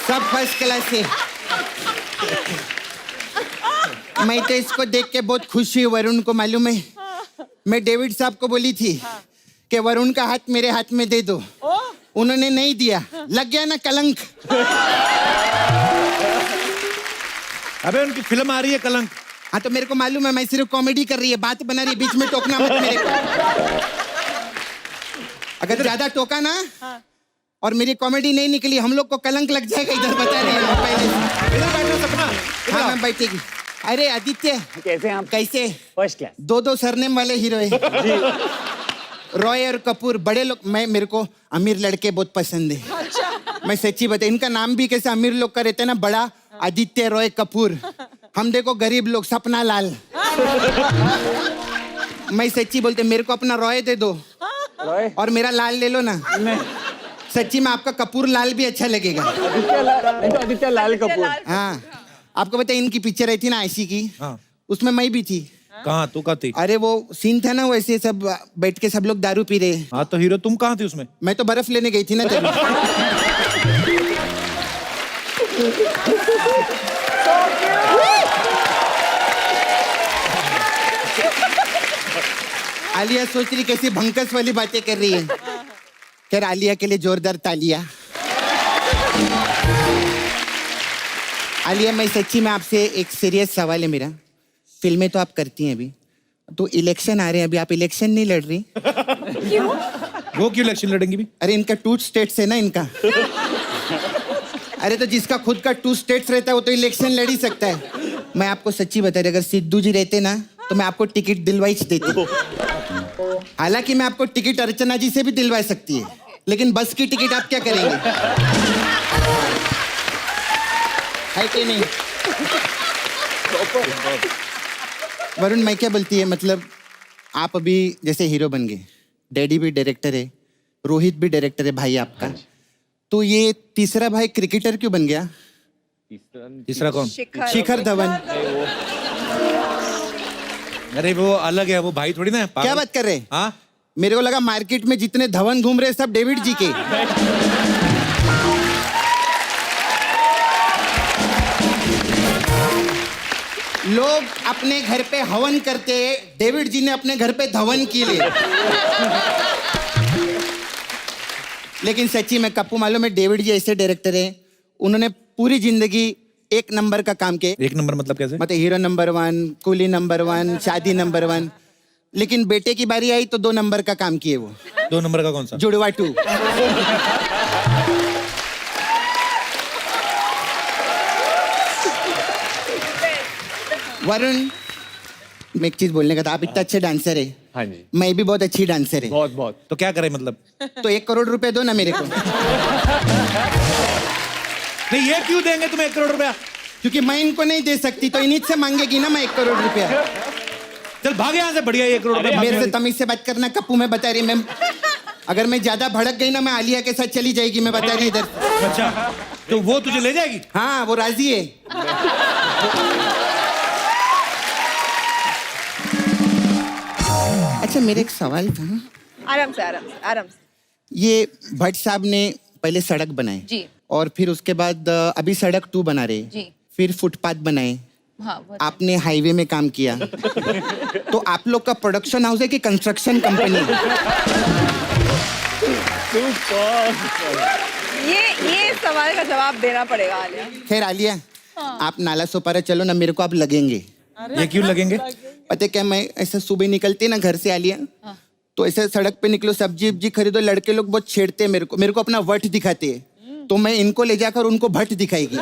सब फर्स्ट क्लास है। मैं तो इसको देख के बहुत खुश हुई। वरुण को मालूम है, मैं डेविड साहब को बोली थी कि वरुण का हाथ मेरे हाथ में दे दो, उन्होंने नहीं दिया। लग गया ना कलंक। अबे उनकी फिल्म आ रही है कलंक। हाँ तो मेरे को मालूम है, मैं सिर्फ कॉमेडी कर रही है, बात बना रही है, बीच में टोकना मत मेरे को। अगर ज्यादा टोका ना और मेरी कॉमेडी नहीं निकली, हम लोग को कलंक लग जाएगा। इधर बता रही है पहले। इधर बैठो सपना। हाँ मैं बैठेगी। अरे आदित्य कैसे हैं आप? कैसे? First class. दो सरनेम वाले हीरो है। रॉय और कपूर बड़े लोग। मेरे को अमीर लड़के बहुत पसंद है। मैं सच्ची बता, इनका नाम भी कैसे अमीर लोग का रहता है ना, बड़ा आदित्य रॉय कपूर। हम देखो गरीब लोग, सपना लाल। मैं सच्ची बोलते, मेरे को अपना रॉय दे दो और मेरा लाल ले लो ना। सच्ची में आपका कपूर लाल भी अच्छा लगेगा। आदित्य लाल कपूर। हाँ आपको पता है इनकी पिक्चर आई थी ना ऐसी की, हाँ। उसमें मैं भी थी। कहाँ तू कहाँ थी? अरे वो सीन था ना, वैसे सब बैठ के सब लोग दारू पी रहे। हाँ तो हीरो तुम कहाँ थी उसमें? मैं तो बर्फ लेने गई थी ना तभी। आलिया सोच रही कैसी भंकस वाली बातें कर रही है। खैर आलिया के लिए जोरदार तालियां। आलिया मैं सच्ची में आपसे एक सीरियस सवाल है मेरा। फिल्में तो आप करती हैं अभी, तो इलेक्शन आ रहे हैं, अभी आप इलेक्शन नहीं लड़ रही? वो क्यों इलेक्शन लड़ेंगी भी? अरे इनका 2 स्टेट्स है ना इनका। अरे तो जिसका खुद का 2 स्टेट्स रहता है वो तो इलेक्शन लड़ ही सकता है। मैं आपको सच्ची बता रही, अगर सिद्धू जी रहते ना तो मैं आपको टिकट दिलवाई देती। हालांकि मैं आपको टिकट अर्चना जी से भी दिलवा सकती है, लेकिन बस की टिकट आप क्या करेंगे? है कि नहीं? वरुण मैं क्या बोलती है, मतलब आप अभी जैसे हीरो बन गए, डैडी भी डायरेक्टर है, रोहित भी डायरेक्टर है भाई आपका, तो ये तीसरा भाई क्रिकेटर क्यों बन गया? तीसरा कौन? शिखर धवन। अरे वो अलग है, वो भाई थोड़ी ना है। क्या बात कर रहे हैं? हाँ मेरे को लगा मार्केट में जितने धवन घूम रहे सब डेविड जी के। लोग अपने घर पे हवन करते, डेविड जी ने अपने घर पे धवन की ले। लेकिन सच्ची में कप्पू मालूम है, डेविड जी ऐसे डायरेक्टर हैं, उन्होंने पूरी जिंदगी 1 नंबर का काम किया। 1 नंबर मतलब कैसे? मतलब हीरो नंबर 1, कूली नंबर 1, शादी नंबर 1, लेकिन बेटे की बारी आई तो 2 नंबर का काम किए वो। 2 नंबर का कौन सा? जुड़वा 2। वरुण मैं एक चीज बोलने का था, आप इतना अच्छे डांसर है। हाँ जी। मैं भी बहुत अच्छी डांसर है। बहुत बहुत। तो क्या करे मतलब? तो 1 करोड़ रुपए दो ना मेरे को। नहीं ये क्यों देंगे तुम्हें 1 करोड़ रुपया? क्योंकि मैं इनको नहीं दे सकती तो इन्हीं से मांगेगी ना मैं 1 करोड़ रुपया। चल भाग यहाँ से, बढ़िया 1 करोड़ रुपया। मेरे से तमीज से बात करना कप्पू, मैं बता रही। मैं अगर मैं ज्यादा भड़क गई ना, मैं आलिया के साथ चली जाएगी, मैं बता रही इधर। अच्छा तो वो तुझे ले जाएगी? हाँ वो राजी है। अच्छा मेरे एक सवाल था। आराम से आराम से आराम से। ये भट्ट साहब ने पहले सड़क बनाए जी। और फिर उसके बाद अभी सड़क 2 बना रहे, जी। फिर फुटपाथ बनाए, हाँ वो आपने हाईवे में काम किया। तो आप लोग का प्रोडक्शन हाउस है कि कंस्ट्रक्शन कंपनी? ये सवाल का जवाब देना पड़ेगा आलिया। खैर आलिया, आप नाला सोपारा चलो ना, मेरे को आप लगेंगे। ये क्यों लगेंगे? पता है क्या, मैं ऐसा सुबह निकलती ना घर से आलिया, तो ऐसे सड़क पे निकलो, सब्जी वब्जी खरीदो, लड़के लोग बहुत छेड़ते हैं मेरे को अपना वट दिखाते हैं, तो मैं इनको ले जाकर उनको भट्ट दिखाएगी।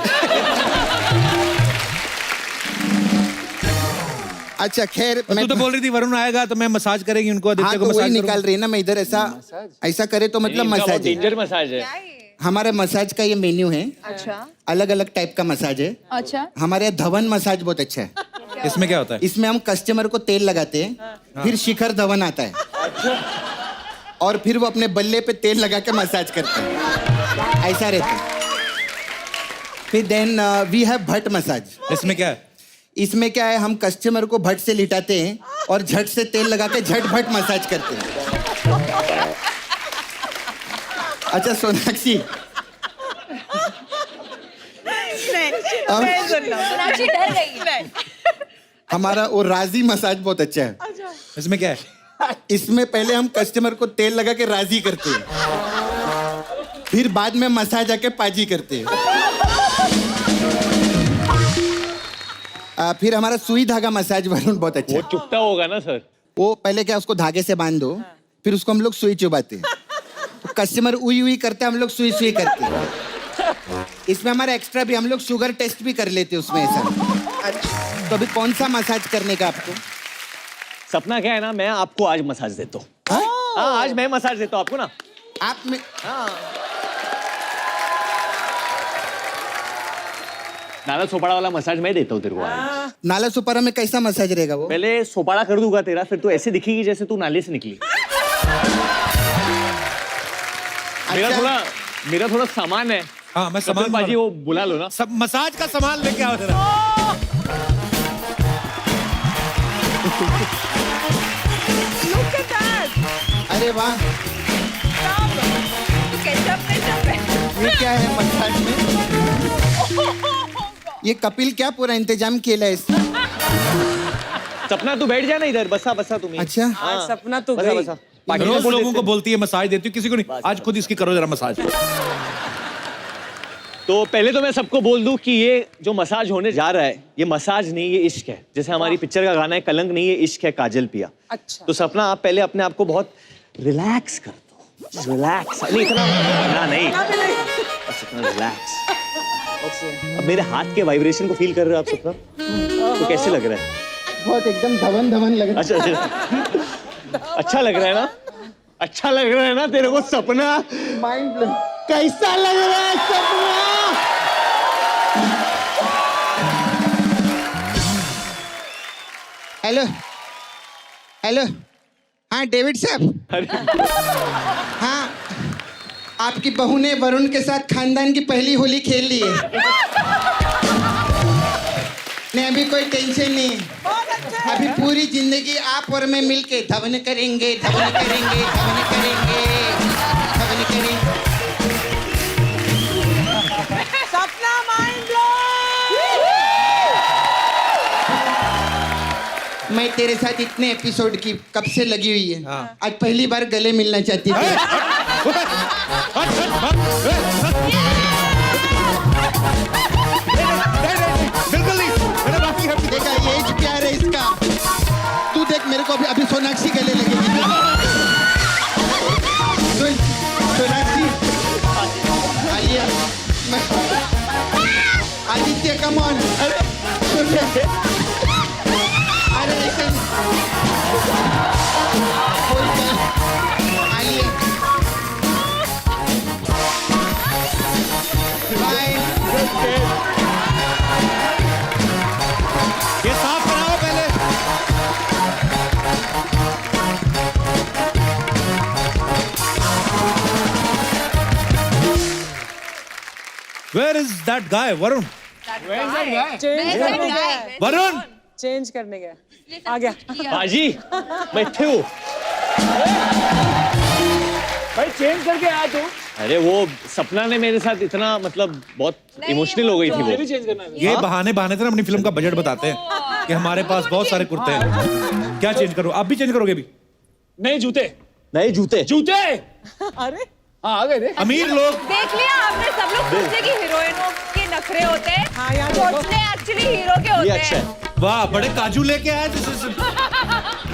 अच्छा खैर तू तो बोल रही थी वरुण आएगा तो मैं मसाज करेगी उनको, हाँ आदित्य को तो वही मसाज निकाल रही है ना, मैं इधर ऐसा करे तो मतलब मसाज है। डेंजर मसाज है। हमारे मसाज का ये मेन्यू है, अच्छा अलग अलग टाइप का मसाज है। अच्छा हमारे यहाँ धवन मसाज बहुत अच्छा है। करूं। इसमें क्या होता है? इसमें हम कस्टमर को तेल लगाते हैं, फिर शिखर धवन आता है और फिर वो अपने बल्ले पे तेल लगा के मसाज करते हैं, ऐसा रहता है। फिर then we have Bhatt massage. इसमें क्या है? इसमें क्या है, हम कस्टमर को भट्ट से लिटाते हैं और झट से तेल लगा के झट भट मसाज करते हैं। अच्छा सोनाक्षी, सोनाक्षी डर गई। हमारा वो राजी मसाज बहुत अच्छा है। इसमें क्या है? इसमें पहले हम कस्टमर को तेल लगा के राजी करते हैं, फिर बाद में मसाज आके पाजी करते हैं। फिर हमारा सुई धागा मसाज वरुण बहुत अच्छा वो है। चुपता होगा ना सर? वो पहले क्या, उसको धागे से बांध दो, फिर उसको हम लोग सुई चुबाते हैं। तो कस्टमर उई उई करते हैं, हम लोग सुई सुई करते हैं। इसमें हमारा एक्स्ट्रा भी, हम लोग शुगर टेस्ट भी कर लेते हैं उसमें ऐसा। तो अभी कौन सा मसाज करने का आपको? सपना क्या है ना, मैं आपको आज मसाज देता हूँ। हाँ आज मैं मसाज देता हूँ आपको ना। आप में नाला सोपाड़ा वाला मसाज मैं देता हूँ तेरे को आज। नाला सुपारा में कैसा मसाज रहेगा वो? पहले सोपाड़ा कर दूंगा तेरा, फिर तू ऐसे दिखेगी जैसे तू नाले से निकली। मेरा थोड़ा सामान है। हाँ मैं सामान बाजी वो बुला लो ना। सब मसाज का सामान लेके आओ जरा। अरे वाह, ये क्या है मसाज में? ये कपिल क्या पूरा इंतजाम केला है इसने? सपना तू बैठ जा ना इधर, बसा बसा तुम्हें। अच्छा हाँ, सपना तो बसा गई। बसा। रोज लोगों को बोलती है मसाज देती हूँ, किसी को नहीं। आज खुद इसकी करो जरा मसाज। तो पहले तो मैं सबको बोल दूं कि ये जो मसाज होने जा रहा है, ये मसाज नहीं, ये इश्क है। जैसे हमारी पिक्चर का गाना है कलंक नहीं, ये इश्क है काजल पिया। अच्छा। तो सपना आप पहले अपने आप को बहुत रिलैक्स कर दो। रिलैक्स नहीं, इतना नहीं, बस इतना रिलैक्स। अब मेरे हाथ के वाइब्रेशन को फील कर रहे हो आप सपना? तो कैसे लग रहा है? बहुत एकदम धवन धवन लग रहा है। अच्छा अच्छा लग रहा है ना? अच्छा लग रहा है ना तेरे को सपना? Mind blow. कैसा लग रहा है सपना? हेलो हेलो, हाँ डेविड साहब। हाँ, आपकी बहू ने वरुण के साथ खानदान की पहली होली खेल ली है। नहीं अभी कोई टेंशन नहीं है। अभी पूरी जिंदगी आप और मैं मिलके धवन करेंगे, धवन करेंगे, धवन करेंगे, धवन करेंगे। सपना माइंड ब्लो। मैं तेरे साथ इतने एपिसोड की कब से लगी हुई है, आज पहली बार गले मिलना चाहती थी। बिल्कुल नहीं, मेरे बाकी है। देखा ये एज प्यार है इसका। तू देख मेरे को अभी सोनाक्षी गले लगेगी। Sonakshi, Alia, Aditya come on. अरे लेकिन आलिया बाय। ये साफ कराओ पहले। Where is that guy, Varun? Varun! Change करने गया। आ गया। बाजी मैं थे वो। भाई चेंज करके आया तू। अरे वो सपना ने मेरे साथ इतना मतलब बहुत इमोशनल हो गई थी वो। ये बहाने बहाने से ना अपनी फिल्म का बजट बताते हैं कि हमारे पास बहुत सारे कुर्ते हैं। क्या चेंज करो? आप भी चेंज करोगे भी? नहीं जूते। नए जूते। जूते। अरे हाँ आ गए थे। अमीर लोग। देख लिया आपने, सब लोग सोचते कि हीरोइनों के नखरे होते हैं। हाँ, यहाँ देखो। सोचते एक्चुअली हीरो के होते ये हैं। अच्छा है। वाह, बड़े काजू लेके आए थे।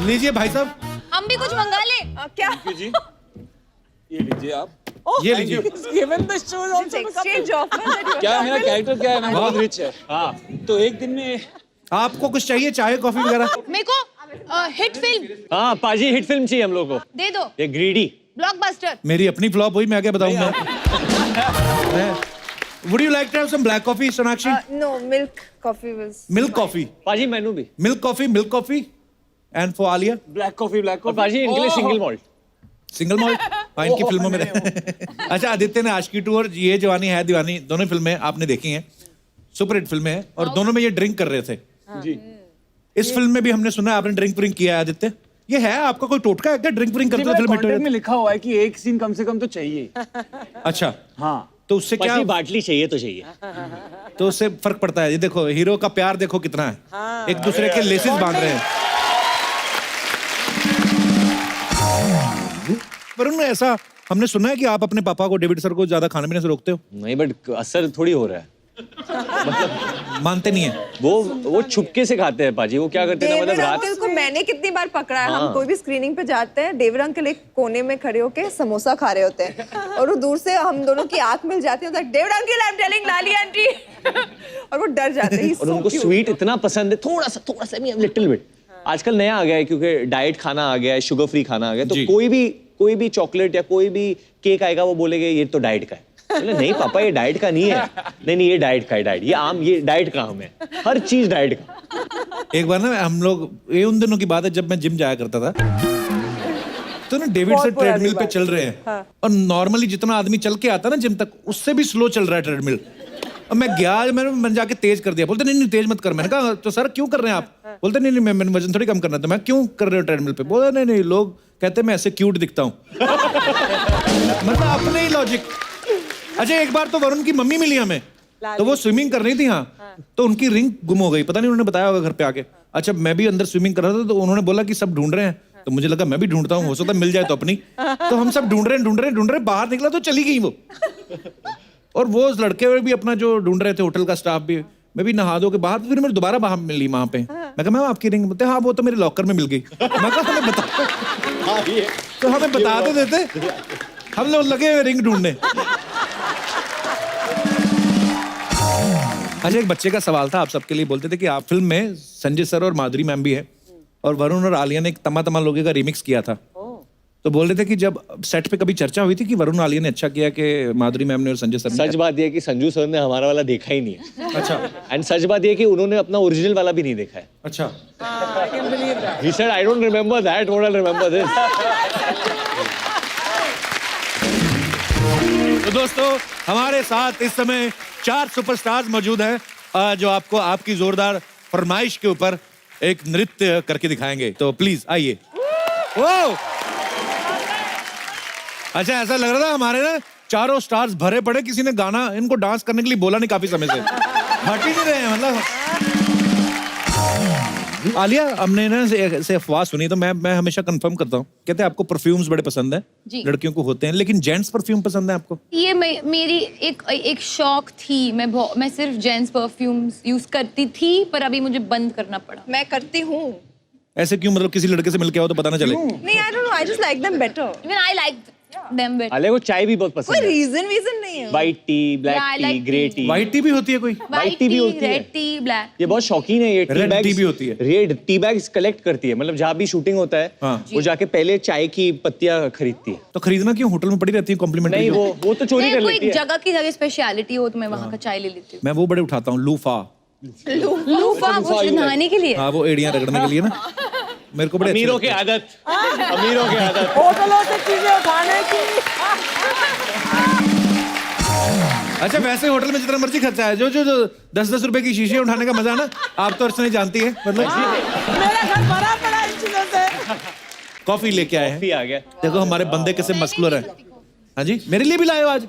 लीजिए भाई साहब, हम भी कुछ मंगा ले। क्या? ये लीजिए आप। ये लीजिए। Given the shoes also exchange offer that you क्या है मेरा कैरेक्टर क्या है ना, वाह। बहुत रिच है। हाँ तो एक दिन में आपको कुछ चाहिए, चाय कॉफी वगैरह? मेरे को हिट फिल्म हाँ पाजी, हिट फिल्म चाहिए हम लोग को। दे दो, ये ग्रीडी। ब्लॉकबस्टर। मेरी अपनी फ्लॉप हुई, मैं क्या बताऊं मैं would you like to have some black coffee Sonakshi? No, milk coffee was. Milk coffee, पाजी मेनू भी। Milk coffee and for Alia black coffee और पाजी इनके लिए सिंगल मॉल्ट। Single malt. हाँ, इनकी फिल्मों में अच्छा, आदित्य ने आशिकी 2 और ये जवानी है दीवानी दोनों फिल्में आपने देखी हैं, सुपर हिट फिल्में हैं, और दोनों में ये ड्रिंक कर रहे थे जी। इस फिल्म में भी हमने सुना आपने ड्रिंक किया है आदित्य। ये है आपका कोई टोटका है क्या, ड्रिंक करते हो फिल्म कॉन्ट्रैक्ट में हिट? लिखा हुआ है कि एक सीन कम से कम तो चाहिए। अच्छा, हाँ तो उससे क्या, पाजी बाटली चाहिए तो चाहिए। तो उससे फर्क पड़ता है? ये देखो हीरो का प्यार देखो कितना है, एक दूसरे के लेसेस बांध रहे हैं। वरुण, ऐसा हमने सुना है कि आप अपने पापा को, डेविड सर को, ज्यादा खाने पीने से रोकते हो? नहीं बट असर थोड़ी हो रहा है। मानते नहीं है वो छुपके से खाते हैं पाजी। वो क्या करते हैं ना, डेविड मतलब रात अंकल को मैंने कितनी बार पकड़ा है, हाँ। हम कोई भी स्क्रीनिंग पे जाते हैं, डेविड अंकल एक कोने में खड़े होके समोसा खा रहे होते हैं और वो दूर से हम दोनों की आंख मिल जाती है, David uncle I am telling Lali aunty और वो डर जाते हैं। और उनको स्वीट इतना पसंद है, थोड़ा सा भी, लिटिल बिट। आजकल नया आ गया है क्योंकि डाइट खाना आ गया है, शुगर फ्री खाना आ गया, तो जी। कोई भी चॉकलेट या कोई भी केक आएगा वो बोलेगा ये तो डाइट का है। बोले, नहीं पापा ये डाइट का नहीं है। नहीं ये डाइट का है, डाइट ये आम, ये डाइट का आम है, हर चीज डाइट का। एक बार ना हम लोग, ये उन दिनों की बात है जब मैं जिम जाया करता था, तो ना डेविड सर ट्रेडमिल पे चल रहे हैं और नॉर्मली जितना आदमी चल के आता है ना जिम तक, उससे भी स्लो चल रहा है ट्रेडमिल। और मैं गया, मैंने जाके तेज कर दिया। बोलते नहीं तेज मत कर। मैंने कहा तो सर क्यों कर रहे हैं आप? बोलते नहीं मैंने वजन थोड़ी कम करना था। मैं क्यों कर रहे हो ट्रेडमिल पे? बोला नहीं लोग कहते मैं ऐसे क्यूट दिखता हूँ। मतलब अपने ही लॉजिक। अच्छा, एक बार तो वरुण की मम्मी मिली हमें, तो वो स्विमिंग कर रही थी, हाँ, तो उनकी रिंग गुम हो गई, पता नहीं उन्होंने बताया होगा घर पे आके। अच्छा, मैं भी अंदर स्विमिंग कर रहा था, तो उन्होंने बोला कि सब ढूंढ रहे हैं, तो मुझे लगा मैं भी ढूंढता हूँ, हो सकता है मिल जाए तो अपनी। तो हम सब ढूंढ रहे, बाहर निकला तो चली गई वो। और वो लड़के भी अपना जो ढूंढ रहे थे, होटल का स्टाफ भी, मैं भी नहा धो के बाहर, फिर मेरे दोबारा बाहर मिली वहां पे। मैं कहा मैम आपकी रिंग? बोलते हाँ वो तो मेरे लॉकर में मिल गई। मैं कहा हमें बता, तो हमें बता तो देते, हम लोग लगे हुए रिंग ढूंढने। अच्छा, एक बच्चे का सवाल था आप सबके लिए। बोलते थे कि आप फिल्म में संजय सर और माधुरी मैम भी है, और वरुण और आलिया ने एक तमा तमा लोगे का रिमिक्स किया था। तो बोल रहे थे कि जब सेट पे कभी चर्चा हुई थी कि वरुण आलिया ने अच्छा किया कि माधुरी मैम ने और संजय सर ने? सच बात यह है कि संजू सर ने हमारा वाला देखा ही नहीं है। अच्छा, एंड सच बात यह है कि उन्होंने अपना ओरिजिनल वाला भी नहीं देखा है। अच्छा। He said, I don't remember that, what I'll remember this. तो दोस्तों, हमारे साथ इस समय 4 सुपरस्टार्स मौजूद हैं जो आपको आपकी जोरदार फरमाइश के ऊपर एक नृत्य करके दिखाएंगे। तो प्लीज आइए। ओ अच्छा, ऐसा लग रहा था हमारे ना चारों स्टार्स भरे पड़े, किसी ने गाना इनको डांस करने के लिए बोला नहीं काफी समय से, हट ही नहीं रहे हैं मतलब। आलिया, हमने ना से अफवाह सुनी, तो मैं हमेशा कंफर्म करता हूँ, कहते हैं आपको परफ्यूम्स बड़े पसंद हैं, लड़कियों को होते हैं, लेकिन जेंट्स परफ्यूम पसंद है आपको? ये मेरी एक शौक थी। मैं सिर्फ जेंट्स परफ्यूम्स यूज करती थी, पर अभी मुझे बंद करना पड़ा। मैं करती हूँ। ऐसे क्यों? मतलब किसी लड़के से मिलके आओ तो पता ना चले? नहीं, I don't know, I just like them better. Even I like them better. Alia को चाय भी बहुत कोई पसंद है। रीजन नहीं है। White T, black Yeah, I T, like grey tea. T. White T भी होती है कोई? White tea भी होती है। Red T, black. ये बहुत शौकीन है, ये Red tea भी होती है। रेड टी बैग्स कलेक्ट करती है, मतलब जहाँ भी शूटिंग होता है हाँ। वो जाके पहले चाय की पत्तियां खरीदती है। तो खरीदना क्यों? होटल में पड़ी रहती है कॉम्प्लीमेंट्री। नहीं वो तो चोरी कर कोई लेती है। जगह की जगह स्पेशलिटी हो तो मैं वहाँ का चाय ले लेती मैं वो बड़े उठाता हूँ, लूफा। हूँ। लूफा वो नहाने के लिए। हाँ, वो एड़ियां रगड़ने के लिए ना, मेरे को बड़े अच्छे अमीरों की लगते हैं। आदत, अमीरों की आदत। होटलों से चीजें उठाने की। अच्छा, वैसे होटल में जितना मर्जी खर्चा है, जो 10-10 रुपए की शीशी उठाने का मजा ना, आप तो अर्चना जानती है। मतलब मेरा घर भरा पड़ा इन चीजों से। कॉफी लेके आए हैं, कॉफी आ गया। देखो हमारे बंदे कैसे मस्कुलर हैं। हाँ जी, मेरे लिए भी लाए हो आज,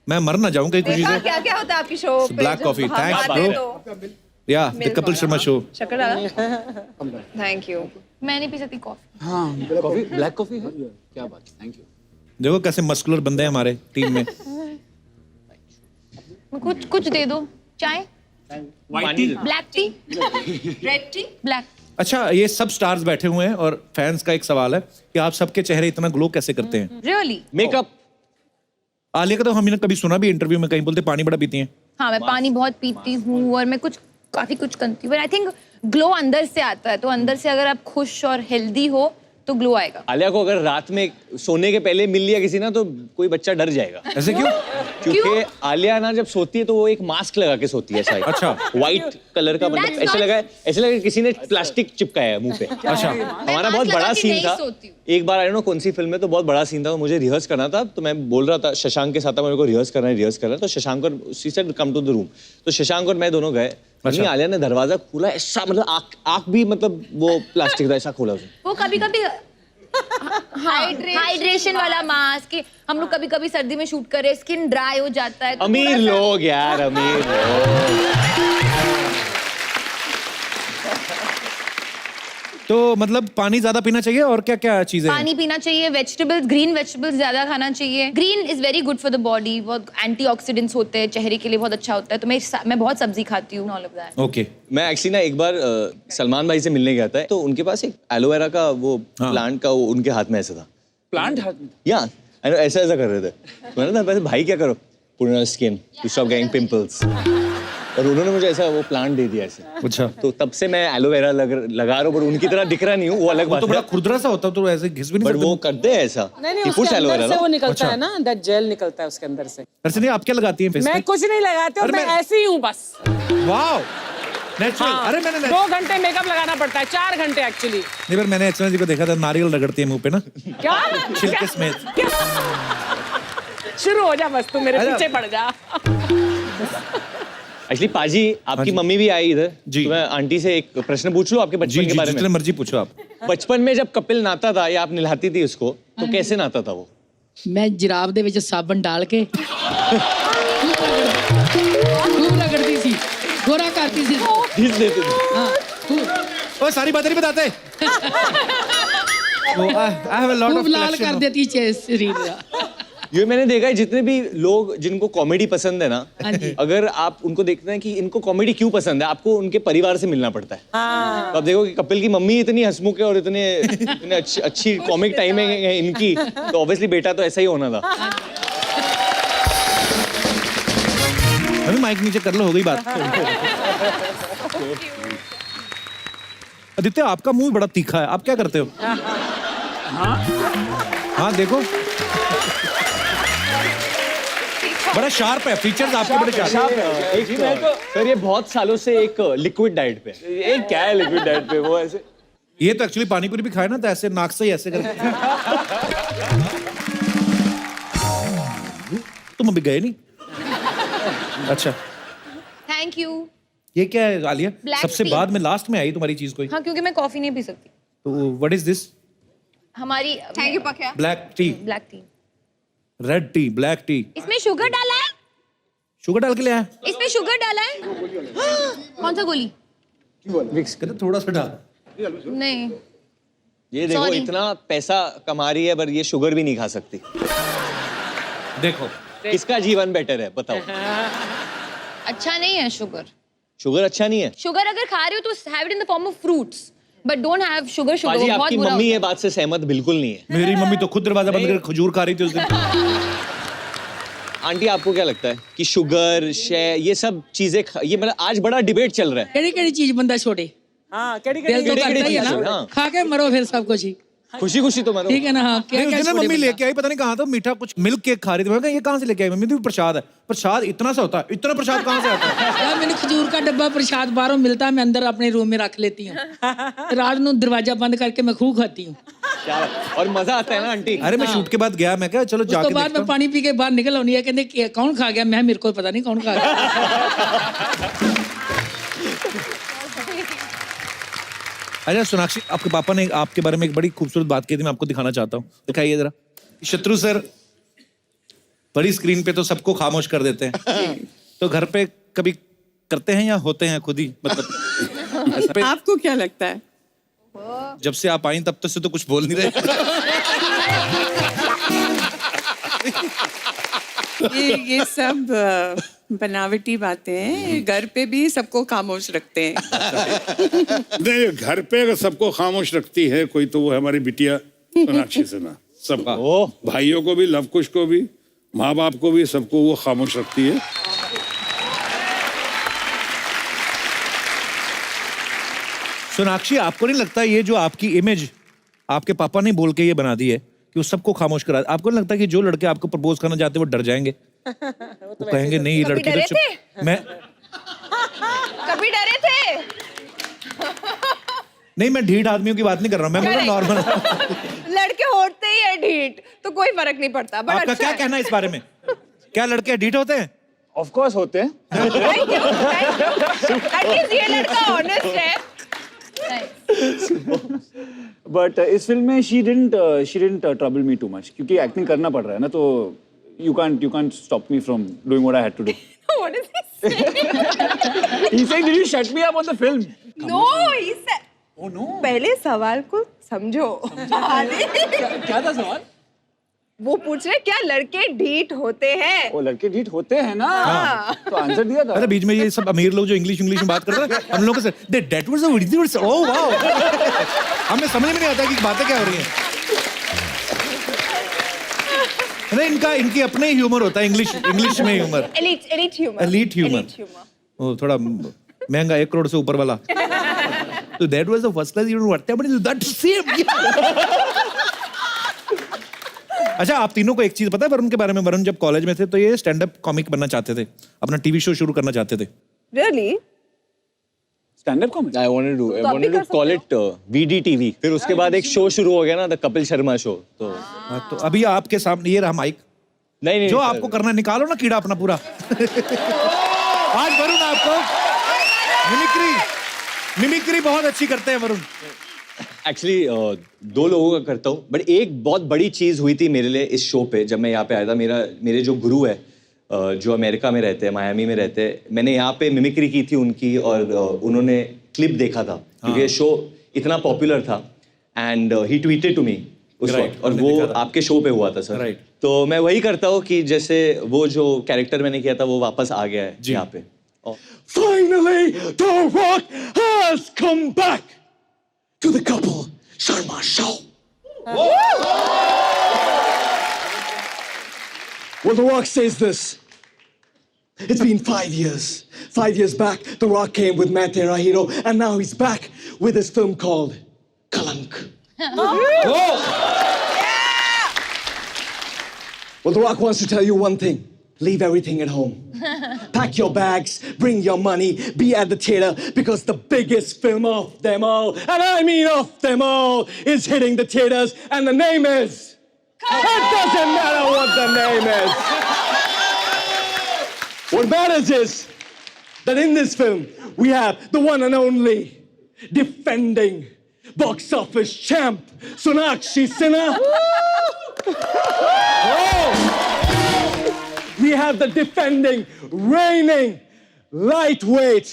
मैं मर ना जाऊं कहीं खुशी देखा से। क्या क्या होता है आपकी शो पे? Black जब coffee, हम thanks, आते हैं bro. तो या द कपिल शर्मा शो। शक्कर डाला। Thank you. मैं नहीं पी सकती कॉफी। हाँ, कॉफी, ब्लैक कॉफी है? क्या बात है, थैंक यू। देखो कैसे मस्कुलर बंदे हैं हमारे टीम में। कुछ दे दो। चाय, white T, black T, red T. Black. अच्छा, ये सब स्टार्स बैठे हुए हैं और फैंस का एक सवाल है कि आप सबके चेहरे इतना ग्लो कैसे करते हैं? रियली? मेकअप। आलिया का तो हमने कभी सुना भी इंटरव्यू में, कहीं बोलते पानी बड़ा पीती हैं। हाँ, मैं पानी बहुत पीती हूँ और मैं काफी कुछ करती हूँ। आई थिंक ग्लो अंदर से आता है, तो अंदर से अगर आप खुश और हेल्दी हो तो ग्लो आएगा। आलिया को अगर रात में सोने के पहले मिल लिया किसी ना तो कोई बच्चा डर जाएगा। ऐसे क्यों? क्योंकि आलिया ना जब सोती है तो वो एक मास्क लगा के सोती है शायद। अच्छा। व्हाइट कलर का, मतलब That's ऐसे not- लगा कि किसी ने प्लास्टिक चिपकाया है मुंह पे। अच्छा। हमारा mask बहुत लगा बड़ा के सीन नहीं था सोती हूँ। एक बार, आई नो कौन सी फिल्म में, तो बहुत बड़ा सीन था, तो मुझे रिहर्स करना था, तो मैं बोल रहा था शशांक के साथ था, मेरे को रिहर्स करना है, तो शशांक और she said come to the room, तो शशांक और मैं दोनों गए। अच्छा। आलिया ने दरवाजा खोला, ऐसा मतलब आँख भी मतलब वो प्लास्टिक का ऐसा खोला उसने। वो कभी कभी हाइड्रेशन वाला मास्क, हम लोग कभी कभी सर्दी में शूट करे, स्किन ड्राई हो जाता है, तो अमीर थोड़ा सा- लोग यार, अमीर लोग। तो मतलब पानी ज्यादा पीना चाहिए और क्या क्या चीजें हैं? पानी पीना चाहिए, वेजिटेबल्स, ग्रीन वेजिटेबल्स ज्यादा खाना चाहिए। Green is very good for the body, बहुत एंटीऑक्सीडेंट्स होते हैं, चेहरे के लिए बहुत अच्छा होता है, तो मैं बहुत सब्जी खाती हूँ, ऑल ऑफ दैट। ओके। मैं एक्चुअली ना एक बार सलमान भाई से मिलने गया था, तो उनके पास एक एलोवेरा का वो प्लांट का वो उनके हाथ में ऐसा था। प्लांट हाथ में? या ऐसा ऐसा कर रहे थे, तो मैंने कहा भाई क्या करो, put skin to stop getting pimples, और उन्होंने मुझे ऐसा वो प्लांट दे दिया ऐसे। अच्छा। तो तब से मैं एलोवेरा लगा रहा हूँ, पर उनकी तरह दिख रहा नहीं हूँ, वो अलग वो बात तो बड़ा है, खुरदरा सा होता है, तो ऐसे घिस भी नहीं बट वो सकते। करते हैं ऐसा। नहीं He उसके puts अंदर aloe vera, से वो no? निकलता अच्छा। है ना, दैट जेल निकलता है उसके अंदर से। वैसे नहीं, आप क्या लगाती हैं फेस मैं पे? कुछ नहीं लगाती हूँ, अरे मैं मैं- ऐसी ही हूँ बस। Wow, natural. हाँ, अरे मैंने 2 घंटे मेकअप लगाना पड़ता है, 4 घंटे एक्चुअली। नहीं, पर मैंने एक्चुअली जी को देखा था, नारियल रगड़ती है मुंह पे ना, क्या? छिलके समेत। क्या? शुरू हो जा बस, तू मेरे अरे- पीछे पड़ जा। एक्चुअली पाजी, आपकी जी। मम्मी भी आई इधर जी। तो मैं आंटी से एक प्रश्न पूछ लूं आपके जी बचपन जी, के बारे जितने में। मर्जी पूछो आप। बचपन में जब कपिल नहाता था या आप नहलाती थी उसको, तो कैसे नहाता था वो? मैं जराब ਦੇ ਵਿੱਚ ਸਾਬਣ डाल के खूब रगड़ती थी, गोरा करती थी। घिस देते थे। हाँ, खूब ओए सारी बातें नहीं बताते। I have a lot of खूब लाल collection कर of- देती शरीर का। ये मैंने देखा है, जितने भी लोग जिनको कॉमेडी पसंद है ना, हाँ जी। अगर आप उनको देखते हैं कि इनको कॉमेडी क्यों पसंद है, आपको उनके परिवार से मिलना पड़ता है। तो आप देखो कि कपिल की मम्मी इतनी हंसमुख है और इतने अच्छी कॉमिक टाइमिंग है इनकी, तो ऑब्वियसली बेटा तो ऐसा ही होना था। अभी माइक नीचे कर लो, हो गई बात। आदित्य, आपका मुंह बड़ा तीखा है, आप क्या करते हो? हाँ देखो, बड़ा शार्प है, फीचर्स आपके बड़े शार्प है। एक सर ये बहुत सालों से एक लिक्विड डाइट पे है। ये क्या है लिक्विड डाइट पे? वो ऐसे ये तो एक्चुअली पानी पूरी भी खाए ना, तो ऐसे नाक से ही ऐसे करके। तुम अभी गए नहीं? अच्छा, थैंक यू। ये क्या है आलिया? Black सबसे tea। बाद में लास्ट में आई तुम्हारी चीज कोई, हाँ, क्योंकि मैं कॉफी नहीं पी सकती। तो व्हाट इज दिस? हमारी thank you Pakya. Black T, black T, red T, black T. इसमें शुगर डाला है, शुगर डाल के ले आया? इसमें शुगर डाला है। कौन सा गोली? कहते थोड़ा सा डाल। नहीं, ये देखो Sorry। इतना पैसा कमा रही है, पर ये शुगर भी नहीं खा सकती। देखो, किसका जीवन बेटर है बताओ? अच्छा नहीं है शुगर। शुगर अच्छा नहीं है? शुगर अगर खा रहे हो तो have it in the form of fruits, but don't have sugar. Sugar पाजी, बहुत आपकी बुरा मम्मी होता ये है। बात से सहमत बिल्कुल नहीं है। मेरी मम्मी तो खुद दरवाजा बंद करके खजूर खा रही थी उस दिन। आंटी, आपको क्या लगता है कि शुगर ये सब चीजें ये मतलब आज बड़ा डिबेट चल रहा है। केड़ी केड़ी चीज बंदा छोड़े, हाँ, केड़ी दिल तो केड़ी करता ही है चीज, ना, हाँ। खा के मरो फिर सब कुछ ही। खुशी खुशी तो मरो। ठीक है ना? हाँ, क्या नहीं, उस क्या दिन ना छोड़े मम्मी बंदा? लेके आई, पता नहीं कहाँ था, मीठा कुछ मिल्क केक खा रही थी। मैं कहा ये कहाँ से लेके आई? मम्मी तो प्रसाद है। प्रसाद इतना सा होता है, इतना प्रसाद कहाँ से आता है? यार मैंने खजूर का डब्बा प्रसाद बाहरों मिलता है, मैं अंदर अपने रूम में रख लेती हूँ। रात को दरवाजा बंद करके मैं खूब खाती हूँ। क्या बात। और मजा आता है ना आंटी? अरे मैं शूट के बाद गया, मैं क्या चलो उसके जाके बाद देखता मैं हूँ। पानी पी के बाहर निकल आनी है, कहते कौन खा गया? मैं मेरे को पता नहीं कौन खा गया। अच्छा सोनाक्षी, आपके पापा ने आपके बारे में एक बड़ी खूबसूरत बात की थी, मैं आपको दिखाना चाहता हूँ, दिखाइए जरा। शत्रु सर बड़ी स्क्रीन पे तो सबको खामोश कर देते हैं, तो घर पे कभी करते हैं या होते हैं खुद ही? मतलब ऐसे पे आपको क्या लगता है? जब से आप आई तब तक से तो कुछ बोल नहीं रहे। ये सब बनावटी बातें हैं। घर पे भी सबको खामोश रखते हैं। नहीं, घर पे अगर सबको खामोश रखती है कोई, तो वो है हमारी बिटिया सोनाक्षी सिन्हा। सबका, भाइयों को भी, लवकुश को भी, माँ बाप को भी, सबको वो खामोश रखती है। सोनाक्षी, आपको नहीं लगता ये जो आपकी इमेज आपके पापा ने बोल के ये बना दी है कि वो सबको खामोश करा, आपको नहीं लगता कि जो लड़के आपको प्रपोज करना चाहते हैं वो डर जाएंगे? वो कहेंगे नहीं, ये कभी लड़की तो डरे चुप। मैं कभी डरे थे? नहीं, मैं ढीठ आदमियों की बात नहीं कर रहा हूँ, मैं मतलब नॉर्मल। लड़के होते ही है ढीठ, तो कोई फर्क नहीं पड़ता। बट आपका क्या कहना है इस बारे में? क्या लड़के ढीठ होते हैं? ऑफ कोर्स होते हैं। एटलीस्ट ये लड़का ऑनेस्ट है। बट इस फिल्म में she didn't trouble me too much, क्योंकि एक्टिंग करना पड़ रहा है ना, तो you can't stop me from doing what I had to do. What is he saying? He's saying, did you shut me up on the film? No, he said. Oh no. पहले सवाल को समझो। क्या था सवाल? वो पूछ रहे क्या लड़के ढीठ होते हैं? वो लड़के ढीठ होते हैं ना। तो आंसर दिया था। अरे बीच में ये सब अमीर लोग जो इंग्लिश में बात करते हैं, हम लोगों से that was a weird word. Oh wow. हमें समझ में नहीं आता कि बातें क्या हो रही हैं। नहीं, इनकी अपने ह्यूमर होता है, इंग्लिश में humour. Elite humour. Elite humour. वो थोड़ा महंगा, 1 करोड़ से ऊपर वाला। तो that was the first class you what happened that same. अच्छा, आप तीनों को एक चीज पता है वरुण के बारे में? वरुण जब कॉलेज में थे तो ये स्टैंड अप कॉमिक बनना चाहते थे, अपना टीवी शो शुरू करना चाहते थे। Really? Stand up comedy? I wanted to call it VDTV. फिर उसके बाद एक शो शुरू हो गया ना, द कपिल शर्मा शो। तो तो अभी आपके सामने ये रहा माइक। नहीं जो आपको करना निकालो ना कीड़ा अपना पूरा। आज वरुण आपको मिमिक्री बहुत अच्छी करते हैं वरुण। एक्चुअली 2 लोगों का करता हूँ, बट एक बहुत बड़ी चीज हुई थी मेरे लिए इस शो पे। जब मैं यहाँ पे आया था, मेरे जो गुरु है जो अमेरिका में रहते हैं, मायामी में रहते हैं, मैंने यहाँ पे मिमिक्री की थी उनकी, और उन्होंने क्लिप देखा था क्योंकि ये शो इतना पॉपुलर था, and he tweeted to me उस वक्त, और वो आपके शो पे हुआ था सर। तो मैं वही करता हूँ कि जैसे वो जो कैरेक्टर मैंने किया था वो वापस आ गया है यहाँ पे। Finally, The Rock has come back to the Kapil Sharma show. Well, The Rock says this. It's been 5 years. 5 years back, The Rock came with Matt Hero, and now he's back with his film called Kalank. Well, The Rock wants to tell you one thing. Leave everything at home. Pack your bags, bring your money, be at the theater, because the biggest film of them all, and I mean of them all, is hitting the theaters, and the name is... It doesn't matter what the name is. What matters is that in this film, we have the one and only defending box office champ, Sonakshi Sinha. We have the defending, reigning, lightweight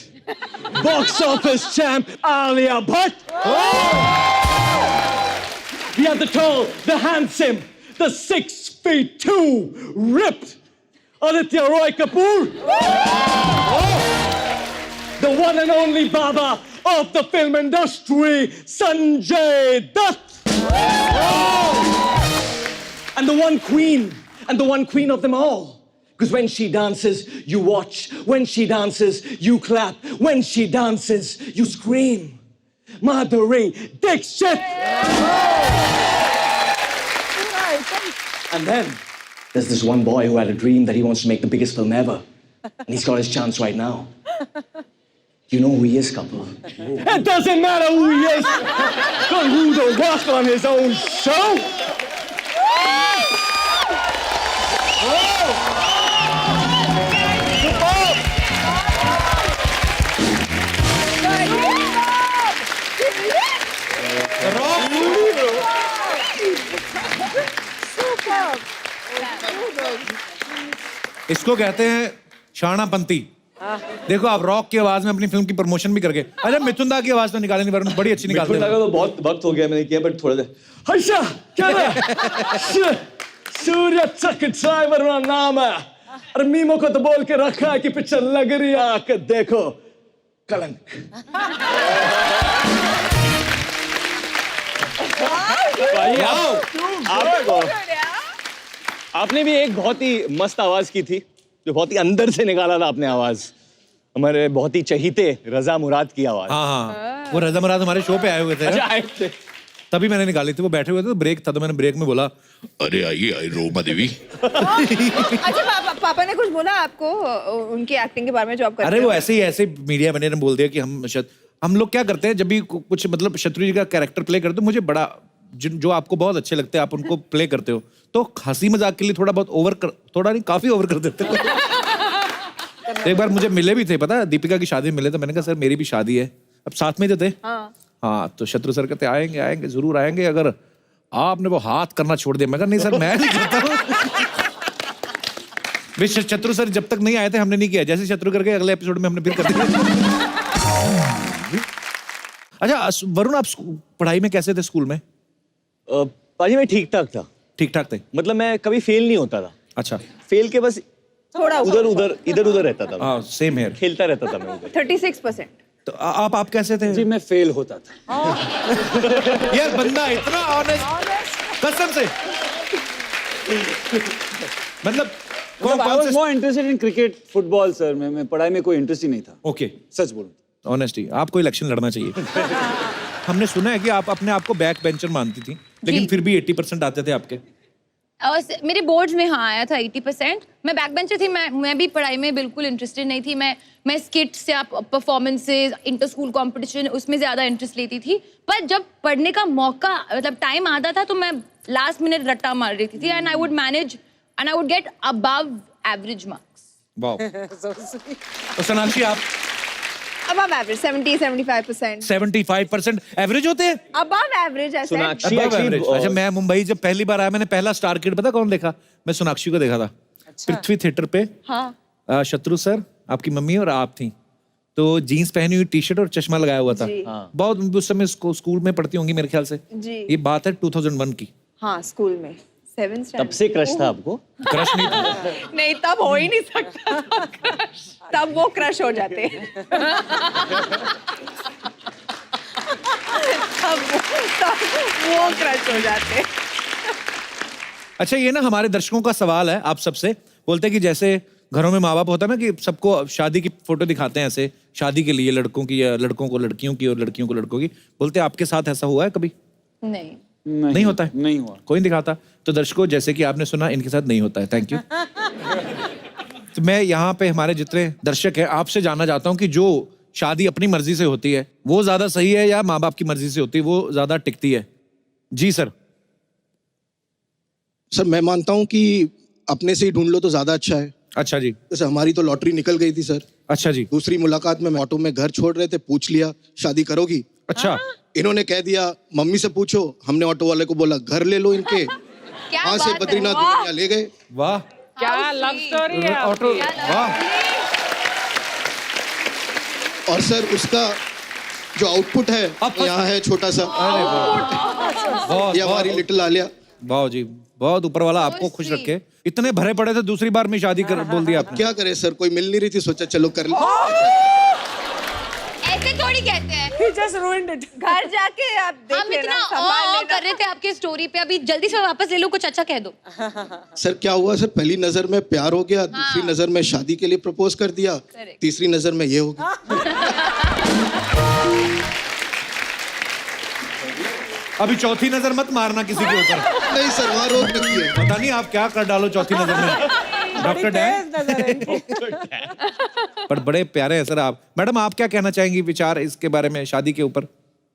box office champ, Alia Bhatt. We have the tall, the handsome, the 6'2", ripped Aditya Roy Kapoor. The one and only Baba of the film industry, Sanjay Dutt. And the one queen of them all. Because when she dances, you watch. When she dances, you clap. When she dances, you scream. Madhuri Dixit! And then, there's this one boy who had a dream that he wants to make the biggest film ever. And he's got his chance right now. You know who he is, Kapil? It doesn't matter who he is! Because who the Rock on his own show? इसको कहते हैं शानापंती। देखो आप rock की आवाज में अपनी film की प्रमोशन भी कर गए। अच्छा, मिथुन दा की आवाज तो निकाले नहीं, वरुण बड़ी अच्छी निकालते हैं। मिथुन दा का तो बहुत वक्त हो गया मैंने किया, बट थोड़ा हर्षा क्या है? सूर्य चक्रचाय वरुण नाम है, और मीमो को तो बोल के रखा है कि पिक्चर लग रही है, आकर देखो कलंक। आपने भी एक बहुत ही मस्त आवाज की थी, जो बहुत ही अंदर से निकाला था आपने आवाज। हमारे बहुत ही चहीते रजा मुराद की आवाज। हाँ हाँ। वो रजा मराद हमारे शो पे आए हुए थे अच्छा ना, आए थे। तभी मैंने निकाली थी। वो बैठे हुए थे तो ब्रेक था, तो मैंने ब्रेक में बोला अरे आइए आई रोमा देवी। अच्छा पापा ने कुछ बोला आपको उनकी एक्टिंग के बारे में जो आप करते अरे वो हो? ऐसे ही मीडिया मैंने ने बोल दिया कि हम लोग क्या करते हैं जब भी कुछ मतलब शत्रु जी का कैरेक्टर प्ले करते हो, मुझे बड़ा जो आपको बहुत अच्छे लगते हैं आप उनको प्ले करते हो, तो हंसी मजाक के लिए थोड़ा बहुत थोड़ा नहीं काफी ओवर कर देते हो। तो एक बार मुझे मिले भी थे, पता है, दीपिका की शादी में मिले, तो मैंने कहा सर मेरी भी शादी है, अब साथ में ही तो थे। हाँ तो शत्रु सर कहते आएंगे आएंगे जरूर आएंगे, अगर आपने वो हाथ करना छोड़ दिया। मैं कहा नहीं सर मैं नहीं करता हूँ। शत्रु सर जब तक नहीं आए थे हमने नहीं किया, जैसे शत्रु करके अगले एपिसोड में हमने फिर कर दिया। अच्छा वरुण, आप पढ़ाई में कैसे थे स्कूल में? पाजी मैं ठीक ठाक था। ठीक ठाक थे, मतलब मैं कभी फेल नहीं होता था। अच्छा फेल के बस थोड़ा इधर उधर रहता था। हाँ सेम हेयर, खेलता रहता था मैं उधर। 36%। तो आप कैसे थे? जी मैं फेल होता था। यार बंदा इतना ऑनेस्ट, कसम से। मतलब I was more interested in cricket, football sir. मैं पढ़ाई में कोई इंटरेस्ट ही नहीं था। ओके सच बोलूं ऑनेस्टी, आपको इलेक्शन लड़ना चाहिए। हमने सुना है कि आप अपने आप को बैक बेंचर मानती थी, लेकिन फिर भी 80% आते थे आपके। और मेरे बोर्ड्स में हाँ आया था 80%। मैं बैक बेंचर थी, मैं भी पढ़ाई में बिल्कुल इंटरेस्टेड नहीं थी। मैं स्किट्स या परफॉर्मेंसेज, इंटर स्कूल कॉम्पिटिशन, उसमें ज़्यादा इंटरेस्ट लेती थी। पर जब पढ़ने का मौका मतलब टाइम आता था तो मैं लास्ट मिनट रट्टा मार रही थी, and I would manage and I would get above average marks. Wow. तो सोनाक्षी आप? Above average, 70-75%. 75% एवरेज होते हैं? Above average ऐसे? Sonakshi Above actually average। अच्छा मैं मुंबई जब पहली बार आया, मैंने पहला स्टार किड पता कौन देखा? मैं सोनाक्षी को देखा था। पृथ्वी थिएटर पे। हाँ। शत्रु सर, आपकी मम्मी और आप थी, तो जीन्स पहनी हुई, टी शर्ट और चश्मा लगाया हुआ था। बहुत उस समय स्कूल में पढ़ती होंगी मेरे ख्याल से। जी। ये बात है 2001 की। हाँ स्कूल में 7th तब से क्रश था आपको? क्रश नहीं था। नहीं तब हो ही नहीं सकता था क्रश, तब वो क्रश हो जाते तब वो क्रश हो जाते। अच्छा ये ना हमारे दर्शकों का सवाल है आप सबसे, बोलते हैं कि जैसे घरों में माँ बाप होता है ना कि सबको शादी की फोटो दिखाते हैं ऐसे, शादी के लिए लड़कों की या लड़कों को लड़कियों की और लड़कियों को लड़कों की, बोलते हैं आपके साथ ऐसा हुआ है कभी? नहीं होता है? नहीं हुआ। कोई नहीं दिखाता। तो दर्शकों जैसे कि आपने सुना इनके साथ नहीं होता है। Thank you. तो मैं यहाँ पे हमारे जितने दर्शक हैं आपसे जानना चाहता हूँ कि जो शादी अपनी मर्जी से होती है वो ज्यादा सही है या माँ बाप की मर्जी से होती है वो ज्यादा टिकती है? जी सर। सर मैं मानता हूँ कि अपने से ही ढूंढ लो तो ज्यादा अच्छा है। अच्छा जी। जैसे हमारी तो लॉटरी निकल गई थी सर। अच्छा जी। दूसरी मुलाकात में ऑटो में घर छोड़ रहे थे, पूछ लिया शादी करोगी? अच्छा। इन्होंने कह दिया मम्मी से पूछो, हमने ऑटो वाले को बोला घर ले लो इनके, वहां से बद्रीनाथ दुनिया ले गए। वाह क्या लव स्टोरी है ऑटो, वाह। और सर उसका जो आउटपुट है यहाँ है छोटा सा। बहुत ये हमारी लिटिल आलिया। वाह जी, बहुत ऊपर वाला आपको खुश रखे। इतने भरे पड़े थे, दूसरी बार में शादी कर बोल दिया आपने। क्या करे सर, कोई मिल नहीं रही थी, सोचा चलो कर ले। ऐसे थोड़ी कहते हैं। He just ruined it. घर जाके आप देख हम लेना, इतना संभाल ओ लेना। कर रहे थे आपकी स्टोरी पे, अभी जल्दी से वापस ले लो, कुछ अच्छा कह दो। सर क्या हुआ सर, पहली नजर में प्यार हो गया, दूसरी नजर में शादी के लिए प्रपोज कर दिया, तीसरी नजर में ये हो गया। अभी चौथी नजर मत मारना किसी के ऊपर। नहीं सर वहाँ रोक रखी है। पता नहीं आप क्या कर डालो चौथी नजर में। डॉक्टर डैन पर बड़े प्यारे हैं सर आप। मैडम आप क्या कहना चाहेंगी विचार इसके बारे में शादी के ऊपर?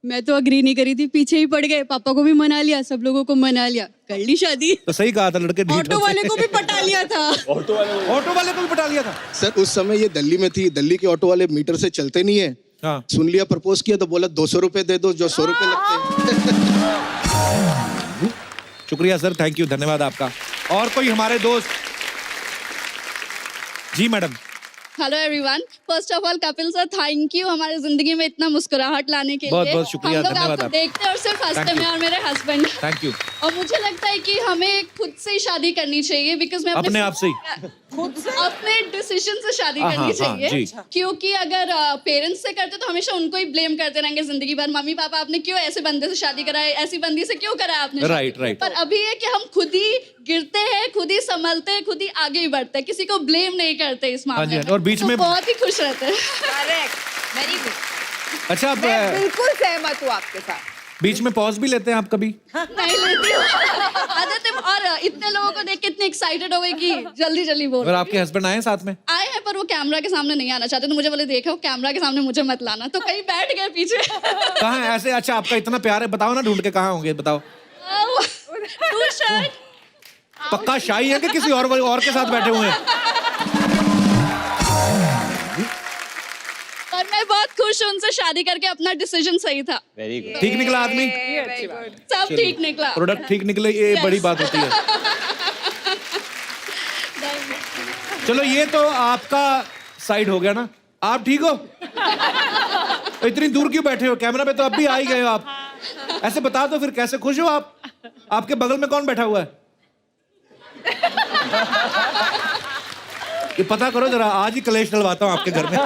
मैं तो अग्री नहीं करी थी, पीछे ही पड़ गए, पापा को भी मना लिया, सब लोगों को मना लिया, कर ली शादी। तो सही कहा था, लड़के ढीठ ऑटो वाले को भी पटा लिया था। ऑटो वाले को भी पटा लिया था। सर उस समय ये दिल्ली में थी, दिल्ली के ऑटो वाले मीटर से चलते नहीं है। हाँ। सुन लिया प्रपोज किया तो बोला 200 रुपए दे दो, जो 100 रुपए लगते हैं। शुक्रिया सर, थैंक यू, धन्यवाद आपका। और कोई हमारे दोस्त? जी madam. Hello everyone, first of all Kapil sir thank you हमारे जिंदगी में इतना मुस्कुराहट लाने के लिए। बहुत बहुत शुक्रिया, हम लोग धन्यवाद आपको आप। देखते हैं और सिर्फ हंसते Thank हैं, you. और मेरे हस्बैंड। Thank you. और मुझे लगता है कि हमें खुद से ही शादी करनी चाहिए, बिकॉज मैं अपने आप से ही? अपने डिसीजन से शादी हाँ, करनी हाँ, चाहिए। जी। क्योंकि अगर पेरेंट्स से करते तो हमेशा उनको ही ब्लेम करते रहेंगे जिंदगी भर, मम्मी पापा आपने क्यों ऐसे बंदे से शादी कराई, ऐसी बंदी से क्यों कराया आपने शादी? Right, right. पर अभी है कि हम खुद ही गिरते हैं, खुद ही संभलते हैं, खुद ही आगे ही बढ़ते हैं, किसी को ब्लेम नहीं करते इस हाँ मामले जी, में। और बीच तो में बहुत ही खुश रहते हैं। Correct. Very good. अच्छा मैं आप बिल्कुल सहमत हूँ आपके साथ। बीच में पॉज भी लेते हैं आप कभी? नहीं लेती हूँ। आदित्य और इतने लोगों को देख के इतने एक्साइटेड हो गए कि जल्दी जल्दी बोल। और आपके हस्बैंड आए साथ में? आए हैं पर वो कैमरा के सामने नहीं आना चाहते, तो मुझे बोले देखो कैमरा के सामने मुझे मत लाना, तो कहीं बैठ गए पीछे। कहाँ है ऐसे? अच्छा आपका इतना प्यार है, बताओ ना ढूंढ के कहाँ होंगे, बताओ। Two shirt. पक्का शाही है कि किसी और के साथ बैठे हुए हैं? और मैं बहुत खुश हूँ उनसे शादी करके, अपना डिसीजन सही था। Very good. ठीक निकला आदमी? सब ठीक निकला। प्रोडक्ट ठीक निकले, ये बड़ी बात होती है। चलो ये तो आपका साइड हो गया ना। आप ठीक हो? तो इतनी दूर क्यों बैठे हो? कैमरा पे तो अब भी आ ही गए हो आप। ऐसे बता दो फिर, कैसे खुश हो आप? आपके बगल में कौन बैठा हुआ है? ये पता करो जरा, आज ही कलेश डलवाता हूँ आपके घर में।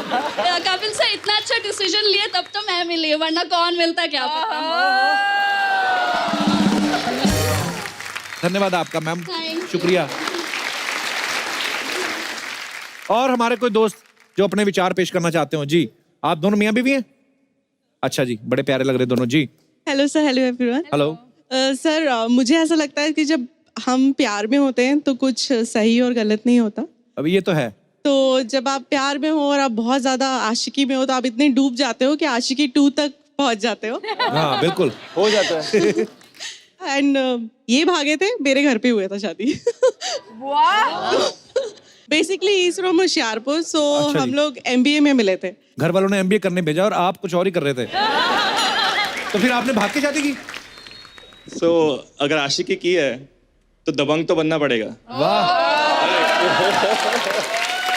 कपिल सर इतना अच्छा डिसीजन लिए तब तो मैं मिली, वरना कौन मिलता क्या पता। धन्यवाद आपका मैम, Thank you. शुक्रिया। और हमारे कोई दोस्त जो अपने विचार पेश करना चाहते हो? जी, आप दोनों मियाँ बीवी हैं? अच्छा जी, बड़े प्यारे लग रहे दोनों जी। Hello sir, hello everyone. Hello sir मुझे ऐसा लगता है कि जब हम प्यार में होते हैं तो कुछ सही और गलत नहीं होता। अभी ये तो है। तो जब आप प्यार में हो और आप बहुत ज्यादा आशिकी में हो तो आप इतने डूब जाते हो कि आशिकी 2 तक पहुंच जाते हो। हाँ बिल्कुल हो जाता है। एंड ये भागे थे, मेरे घर पे हुआ था शादी। बेसिकली इज फ्रॉम होशियारपुर, सो अच्छा हम जी। लोग MBA में मिले थे। घर वालों ने MBA करने भेजा और आप कुछ और ही कर रहे थे। तो फिर आपने भाग के शादी की? अगर आशिकी की है तो दबंग तो बनना पड़ेगा। वाह।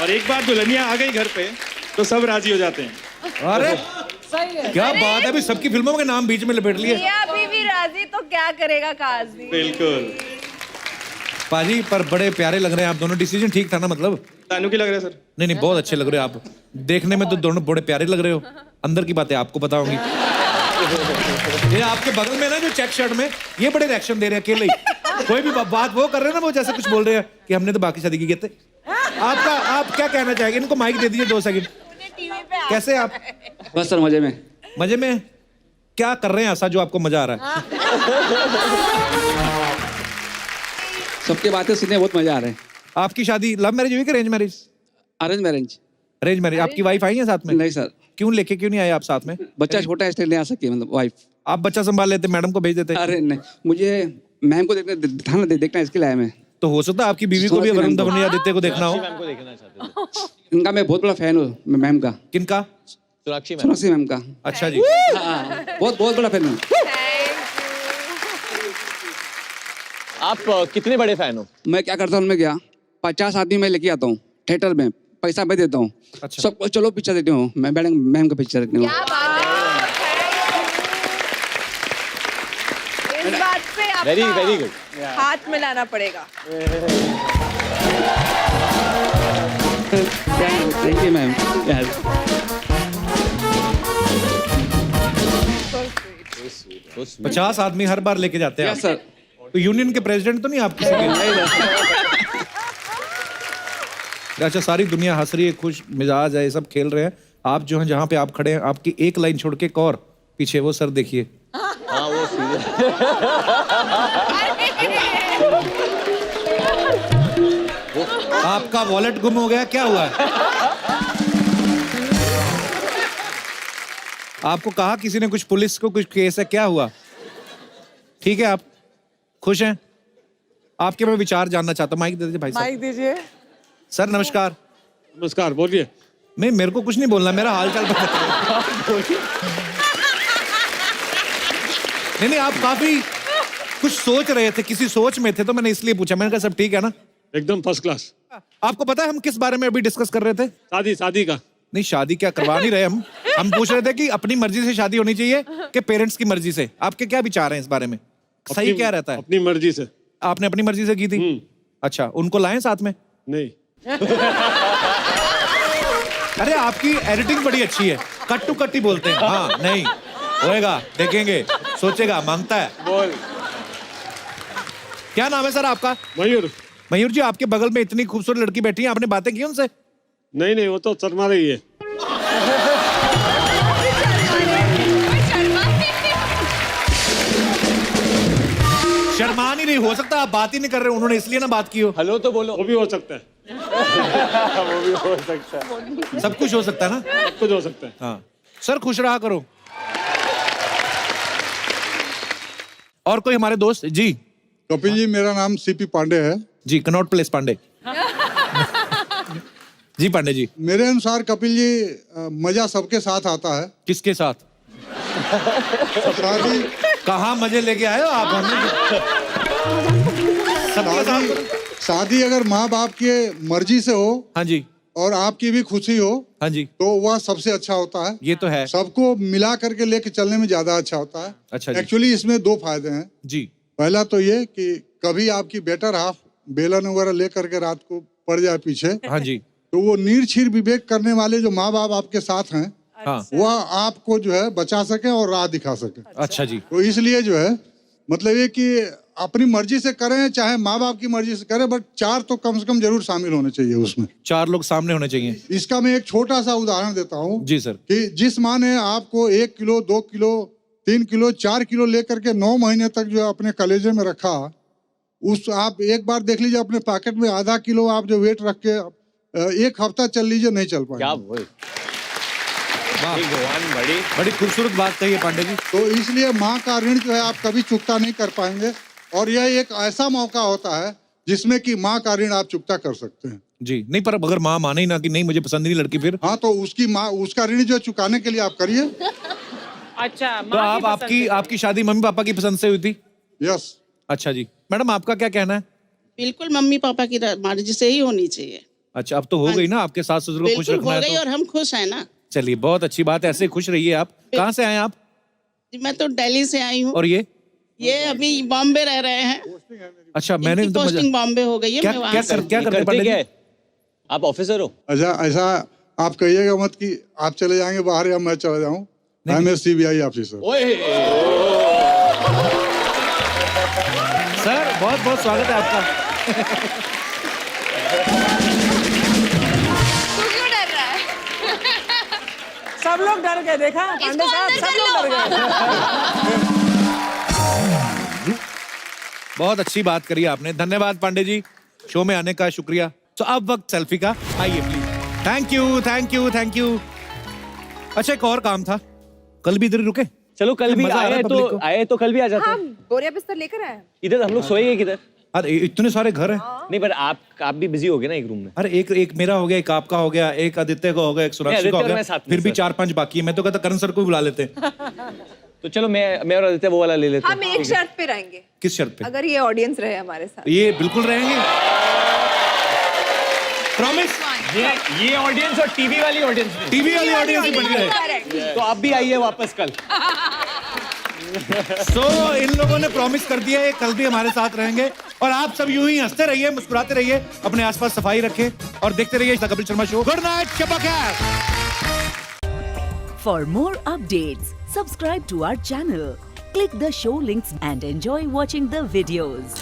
और एक बार दुल्हनिया आ गई घर पे तो सब राजी हो जाते हैं। अरे क्या बात है, अभी सबकी फिल्मों के नाम बीच में लपेट लिए। मियां बीवी राजी तो क्या करेगा काजी। बिल्कुल। पाजी पर बड़े प्यारे लग रहे हैं आप दोनों। डिसीजन ठीक था ना? मतलब तानू की लग रहा है सर? नहीं नहीं, बहुत अच्छे लग रहे हो आप। देखने में तो दोनों बड़े प्यारे लग रहे हो, अंदर की बातें आपको पता होंगी। ये आपके बगल में ना जो चेक शर्ट में, ये बड़े रिएक्शन दे रहे हैं अकेले ही। कोई भी बात वो कर रहे हैं ना, वो जैसे कुछ बोल रहे हैं कि हमने तो बाकी शादी की कहते। आप क्या कहना चाहेंगे? इनको माइक दे दीजिए 2 सेकंड। कैसे आप? बस सर मजे में। मजे में? क्या कर रहे हैं ऐसा जो आपको मजा आ रहा है? सबके बातें सुनने बहुत मजा आ रहा है। आपकी शादी लव मैरिज हुई कि arrange marriage? Arrange marriage. Arrange marriage. आपकी वाइफ आई है साथ में? नहीं सर, क्यों लेके क्यों नहीं आए आप साथ में? बच्चा छोटा है इसलिए नहीं आ सकती, मतलब वाइफ। आप बच्चा संभाल लेते, मैडम को भेज देते। अरे नहीं, मुझे मैम को देखना इसके लिए आया मैं। तो हो सकता है आपकी बीवी को भी वरुण धवन या आदित्य को देखना हो। मैम को देखना चाहते थे। इनका मैं बहुत बड़ा फैन हूँ, मैम का। किनका? सोनाक्षी मैम। सोनाक्षी मैम का। अच्छा जी। हाँ, बहुत बड़ा फैन हूँ। आप कितने बड़े फैन हो? मैं क्या करता हूँ, मैं क्या 50 आदमी मैं लेके आता हूँ थिएटर में, पैसा मैं देता हूँ। अच्छा। सबको चलो पिक्चर देखते हो, मैं मैम का पिक्चर देखती हूँ। इस बात से वेरी आपका गुड। हाथ मिलाना पड़ेगा। Thank you ma'am. 50 आदमी हर बार लेके जाते हैं यस आप। सर। तो यूनियन के प्रेसिडेंट तो नहीं आप किसी के? अच्छा, सारी दुनिया हंस रही है, खुश मिजाज है, ये सब खेल रहे हैं। आप जो हैं जहाँ पे आप खड़े हैं, आपकी एक लाइन छोड़ के एक और पीछे वो सर देखिए। हाँ वो आपका वॉलेट गुम हो गया, क्या हुआ है? आपको कहा किसी ने कुछ, पुलिस को कुछ केस है, क्या हुआ? ठीक है, आप खुश हैं? आपके मैं विचार जानना चाहता हूँ। माइक दे दीजिए भाई साहब। माइक दीजिए। सर नमस्कार। नमस्कार, बोलिए। नहीं, मेरे को कुछ नहीं बोलना, मेरा हाल चाल बताइए। नहीं, आप काफी कुछ सोच रहे थे, किसी सोच में थे, तो मैंने इसलिए पूछा। मैंने कहा सब ठीक है ना? एकदम फर्स्ट क्लास। आपको पता है हम किस बारे में अभी डिस्कस कर रहे थे? शादी का। नहीं, शादी क्या करवा नहीं रहे हम पूछ रहे थे कि अपनी मर्जी से शादी होनी चाहिए कि पेरेंट्स की मर्जी से। आपके क्या विचार हैं इस बारे में? सही क्या रहता है? अपनी मर्जी से। आपने अपनी मर्जी से की थी? अच्छा, उनको लाएं साथ में? नहीं। अरे आपकी एडिटिंग बड़ी अच्छी है, कट टू कट ही बोलते हैं। हाँ, नहीं होएगा, देखेंगे, सोचेगा, मांगता है। बोल। क्या नाम है सर आपका? मयूर। मयूर जी, आपके बगल में इतनी खूबसूरत लड़की बैठी है, आपने बातें की उनसे? नहीं, वो तो शर्मा रही है। नहीं हो सकता, आप बात ही नहीं कर रहे, उन्होंने इसलिए ना बात की हो। हेलो तो बोलो। वो भी हो सकता है। वो भी हो सकता है। सब कुछ हो सकता है ना, सब कुछ हो सकता है। हाँ सर, खुश रहा करो। और कोई हमारे दोस्त जी? कपिल जी, मेरा नाम सीपी पांडे है जी, कनॉट प्लेस पांडे। जी पांडे जी। मेरे अनुसार कपिल जी, मजा सबके साथ आता है। किसके साथ? शादी कहाँ मजे लेके आए हो आप हमें? सबके साथ। शादी अगर माँ बाप के मर्जी से हो, हाँ जी, और आपकी भी खुशी हो, हाँ जी, तो वह सबसे अच्छा होता है। ये तो है। सबको मिला करके लेके चलने में ज्यादा अच्छा होता है। अच्छा जी। एक्चुअली इसमें दो फायदे हैं जी। पहला तो ये कि कभी आपकी बेटर हाफ बेलन वगैरह लेकर के रात को पड़ जाए पीछे, हाँ जी, तो वो निर्छीर विवेक करने वाले जो माँ बाप आपके साथ हैं, हाँ, वह आपको जो है बचा सके और राह दिखा सके। अच्छा जी। तो इसलिए जो है मतलब ये कि अपनी मर्जी से करें चाहे माँ बाप की मर्जी से करें, बट 4 तो कम से कम जरूर शामिल होने चाहिए उसमें। 4 लोग सामने होने चाहिए। इसका मैं एक छोटा सा उदाहरण देता हूँ जी सर। कि जिस माँ ने आपको 1 किलो 2 किलो 3 किलो 4 किलो लेकर के 9 महीने तक जो है अपने कलेजे में रखा, उस आप एक बार देख लीजिए अपने पॉकेट में आधा किलो आप जो वेट रख के 1 हफ्ता चल लीजिए, नहीं चल पाएंगे। क्या बोल बड़ी खूबसूरत बात कही है पांडे जी। तो इसलिए माँ का ऋण जो है आप कभी चुकता नहीं कर पाएंगे, और यह एक ऐसा मौका होता है जिसमें कि माँ का ऋण आप चुकता कर सकते हैं। जी नहीं, पर अगर माँ माने ही ना कि नहीं मुझे पसंद नहीं लड़की, फिर? हाँ, तो उसकी माँ उसका ऋण जो चुकाने के लिए आप करिए। अच्छा, तो आप आपकी शादी मम्मी पापा की पसंद से हुई थी? यस। अच्छा जी। मैडम आपका क्या कहना है? बिल्कुल मम्मी पापा की मर्जी से ही होनी चाहिए। अच्छा, अब तो हो गई ना, आपके सास ससुर को खुश बिल्कुल रखना हो है गई तो। और हम खुश हैं ना। चलिए, बहुत अच्छी बात है, ऐसे खुश रहिए आप। कहाँ से आए आप? मैं तो दिल्ली से आई हूँ। और ये अभी बॉम्बे रह रहे हैं। अच्छा, मैंने तो पोस्टिंग बॉम्बे हो गई है। क्या मैं वहाँ क्या से क्या करते पंडित जी? आप ऑफिसर हो? अच्छा, ऐसा आप कहिएगा मत कि आप चले जाएंगे बाहर या मैं चला जाऊं। मैं CBI ऑफिसर। सर बहुत बहुत स्वागत है आपका। तू क्यों डर रहा है? सब लोग डर गए, देखा पांडे साहब, सब लोग डर गए। बहुत अच्छी बात करी आपने, धन्यवाद पांडे जी, शो में आने का शुक्रिया। तो अब वक्त सेल्फी का, आइए please. Thank you thank you thank you. अच्छा, एक और काम था, कल भी इधर ही रुके? चलो कल भी आए तो कल भी आ जाते हैं। बोरिया बिस्तर लेकर आए। इधर हम लोग सोएंगे किधर? अरे इतने सारे घर हैं। नहीं, पर आप भी बिजी हो गए ना एक रूम में। अरे एक मेरा हो गया, एक आपका हो गया, एक आदित्य का हो गया, एक सुरक्षित का हो गया, फिर भी 4-5 बाकी है। मैं तो कहता करण सर को भी बुला लेते हैं। तो चलो मैं और आदित्य वो वाला ले लेते हैं। हम एक शर्त पे रहेंगे। किस शर्त पे? अगर ये ऑडियंस रहे हमारे साथ। ये बिल्कुल रहेंगे, प्रॉमिस। ये ऑडियंस और टीवी वाली ऑडियंस भी बन गए। तो आप भी आइए वापस कल। सो इन लोगों ने प्रॉमिस कर दिया है कल भी हमारे साथ रहेंगे, और आप सब यूं ही हंसते रहिए, मुस्कुराते रहिए, अपने आसपास सफाई रखें और देखते रहिए the Kapil Sharma show. Good night, शब्बा खैर। For more updates, subscribe to our channel, click the show links and enjoy watching the videos.